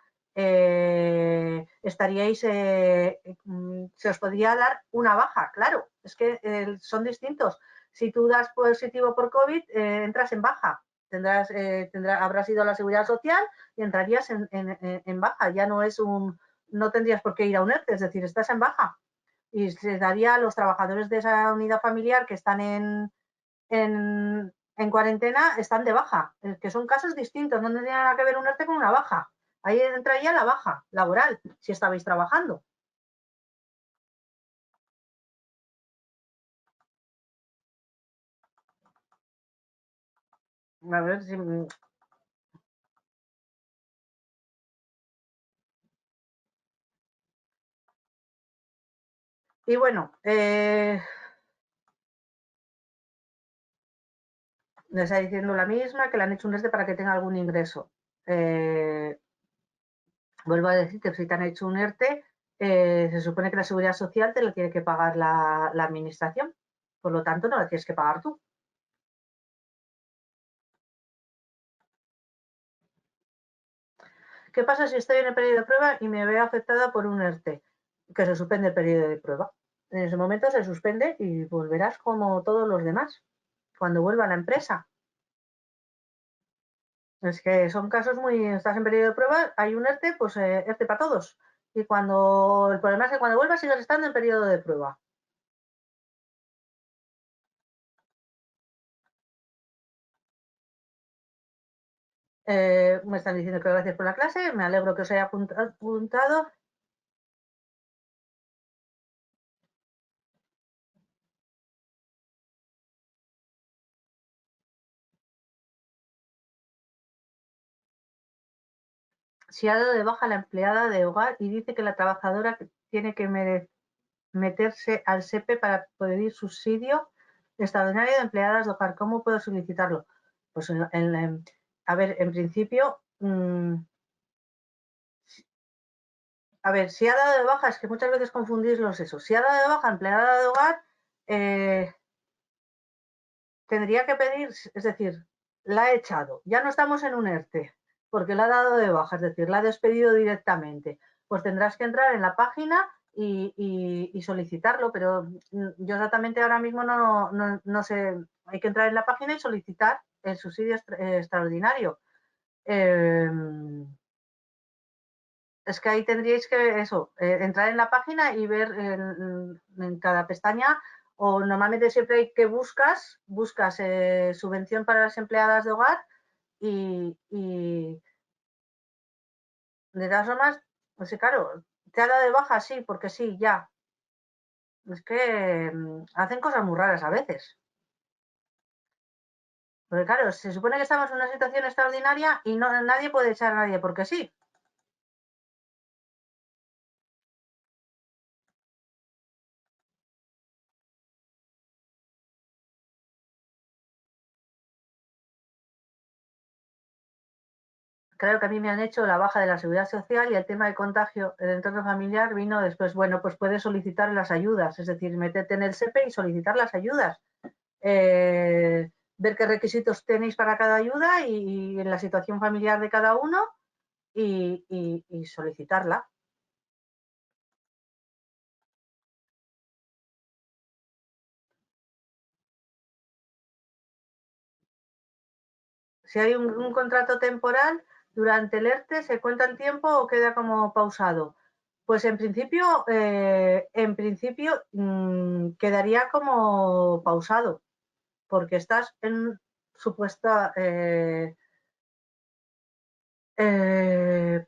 [SPEAKER 1] estaríais, se os podría dar una baja, claro, es que son distintos. Si tú das positivo por COVID, entras en baja, habrás ido a la seguridad social y entrarías en baja, ya no es no tendrías por qué ir a un ERTE, es decir, estás en baja. Y se daría a los trabajadores de esa unidad familiar que están en cuarentena están de baja, que son casos distintos, no tendría nada que ver un ERTE con una baja. Ahí entraría la baja laboral, si estabais trabajando. A ver si... Y bueno, le está diciendo la misma que le han hecho un ERTE para que tenga algún ingreso. Vuelvo a decir que si te han hecho un ERTE, se supone que la seguridad social te lo tiene que pagar la administración. Por lo tanto, no la tienes que pagar tú. ¿Qué pasa si estoy en el periodo de prueba y me veo afectada por un ERTE? Que se suspende el periodo de prueba. En ese momento se suspende y volverás como todos los demás cuando vuelva a la empresa. Es que son casos muy... Estás en periodo de prueba, hay un ERTE, pues ERTE para todos. Y cuando... El problema es que cuando vuelvas sigues estando en periodo de prueba. Me están diciendo que gracias por la clase, me alegro que os haya apuntado. si ha dado de baja a la empleada de hogar y dice que la trabajadora tiene que meterse al SEPE para pedir subsidio extraordinario de empleadas de hogar. ¿Cómo puedo solicitarlo? Pues a ver, en principio, a ver, si ha dado de baja, es que muchas veces confundís los eso. Si ha dado de baja empleada de hogar, tendría que pedir, es decir, la ha echado. Ya no estamos en un ERTE, porque la ha dado de baja, es decir, la ha despedido directamente. Pues tendrás que entrar en la página y solicitarlo, pero yo exactamente ahora mismo no sé. Hay que entrar en la página y solicitar el subsidio extraordinario. Es que ahí tendríais que eso, entrar en la página y ver en cada pestaña, o normalmente siempre hay que buscas subvención para las empleadas de hogar y de todas formas, pues claro, te ha dado de baja, sí, porque sí, ya. Es que hacen cosas muy raras a veces. Porque claro, se supone que estamos en una situación extraordinaria y nadie puede echar a nadie porque sí. Claro que a mí me han hecho la baja de la seguridad social y el tema de contagio del entorno familiar vino después. Bueno, pues puedes solicitar las ayudas, es decir, meterte en el SEPE y solicitar las ayudas. Ver qué requisitos tenéis para cada ayuda y en la situación familiar de cada uno y solicitarla. Si hay un contrato temporal, durante el ERTE, ¿se cuenta el tiempo o queda como pausado? Pues en principio quedaría como pausado, porque estás en supuesta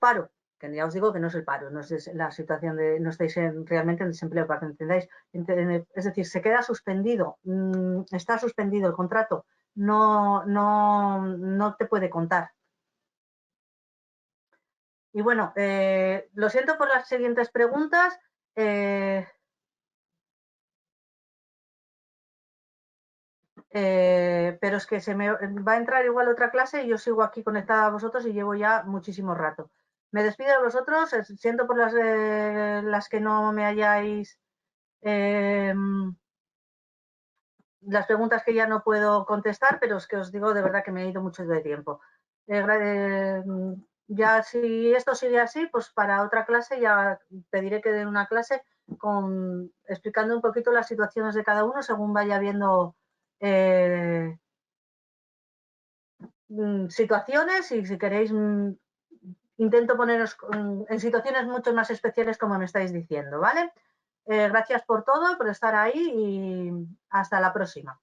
[SPEAKER 1] paro, que ya os digo que no es el paro, no es la situación de, no estáis realmente en desempleo, para que entendáis. Es decir, se queda suspendido, está suspendido el contrato, no te puede contar. Y bueno, lo siento por las siguientes preguntas. Pero es que se me va a entrar igual otra clase y yo sigo aquí conectada a vosotros y llevo ya muchísimo rato. Me despido de vosotros, siento por las que no me hayáis, eh, las preguntas que ya no puedo contestar, pero es que os digo de verdad que me he ido mucho de tiempo. Ya si esto sigue así, pues para otra clase ya pediré que den una clase explicando un poquito las situaciones de cada uno según vaya viendo situaciones y si queréis intento poneros en situaciones mucho más especiales como me estáis diciendo, ¿vale? Gracias por todo, por estar ahí y hasta la próxima.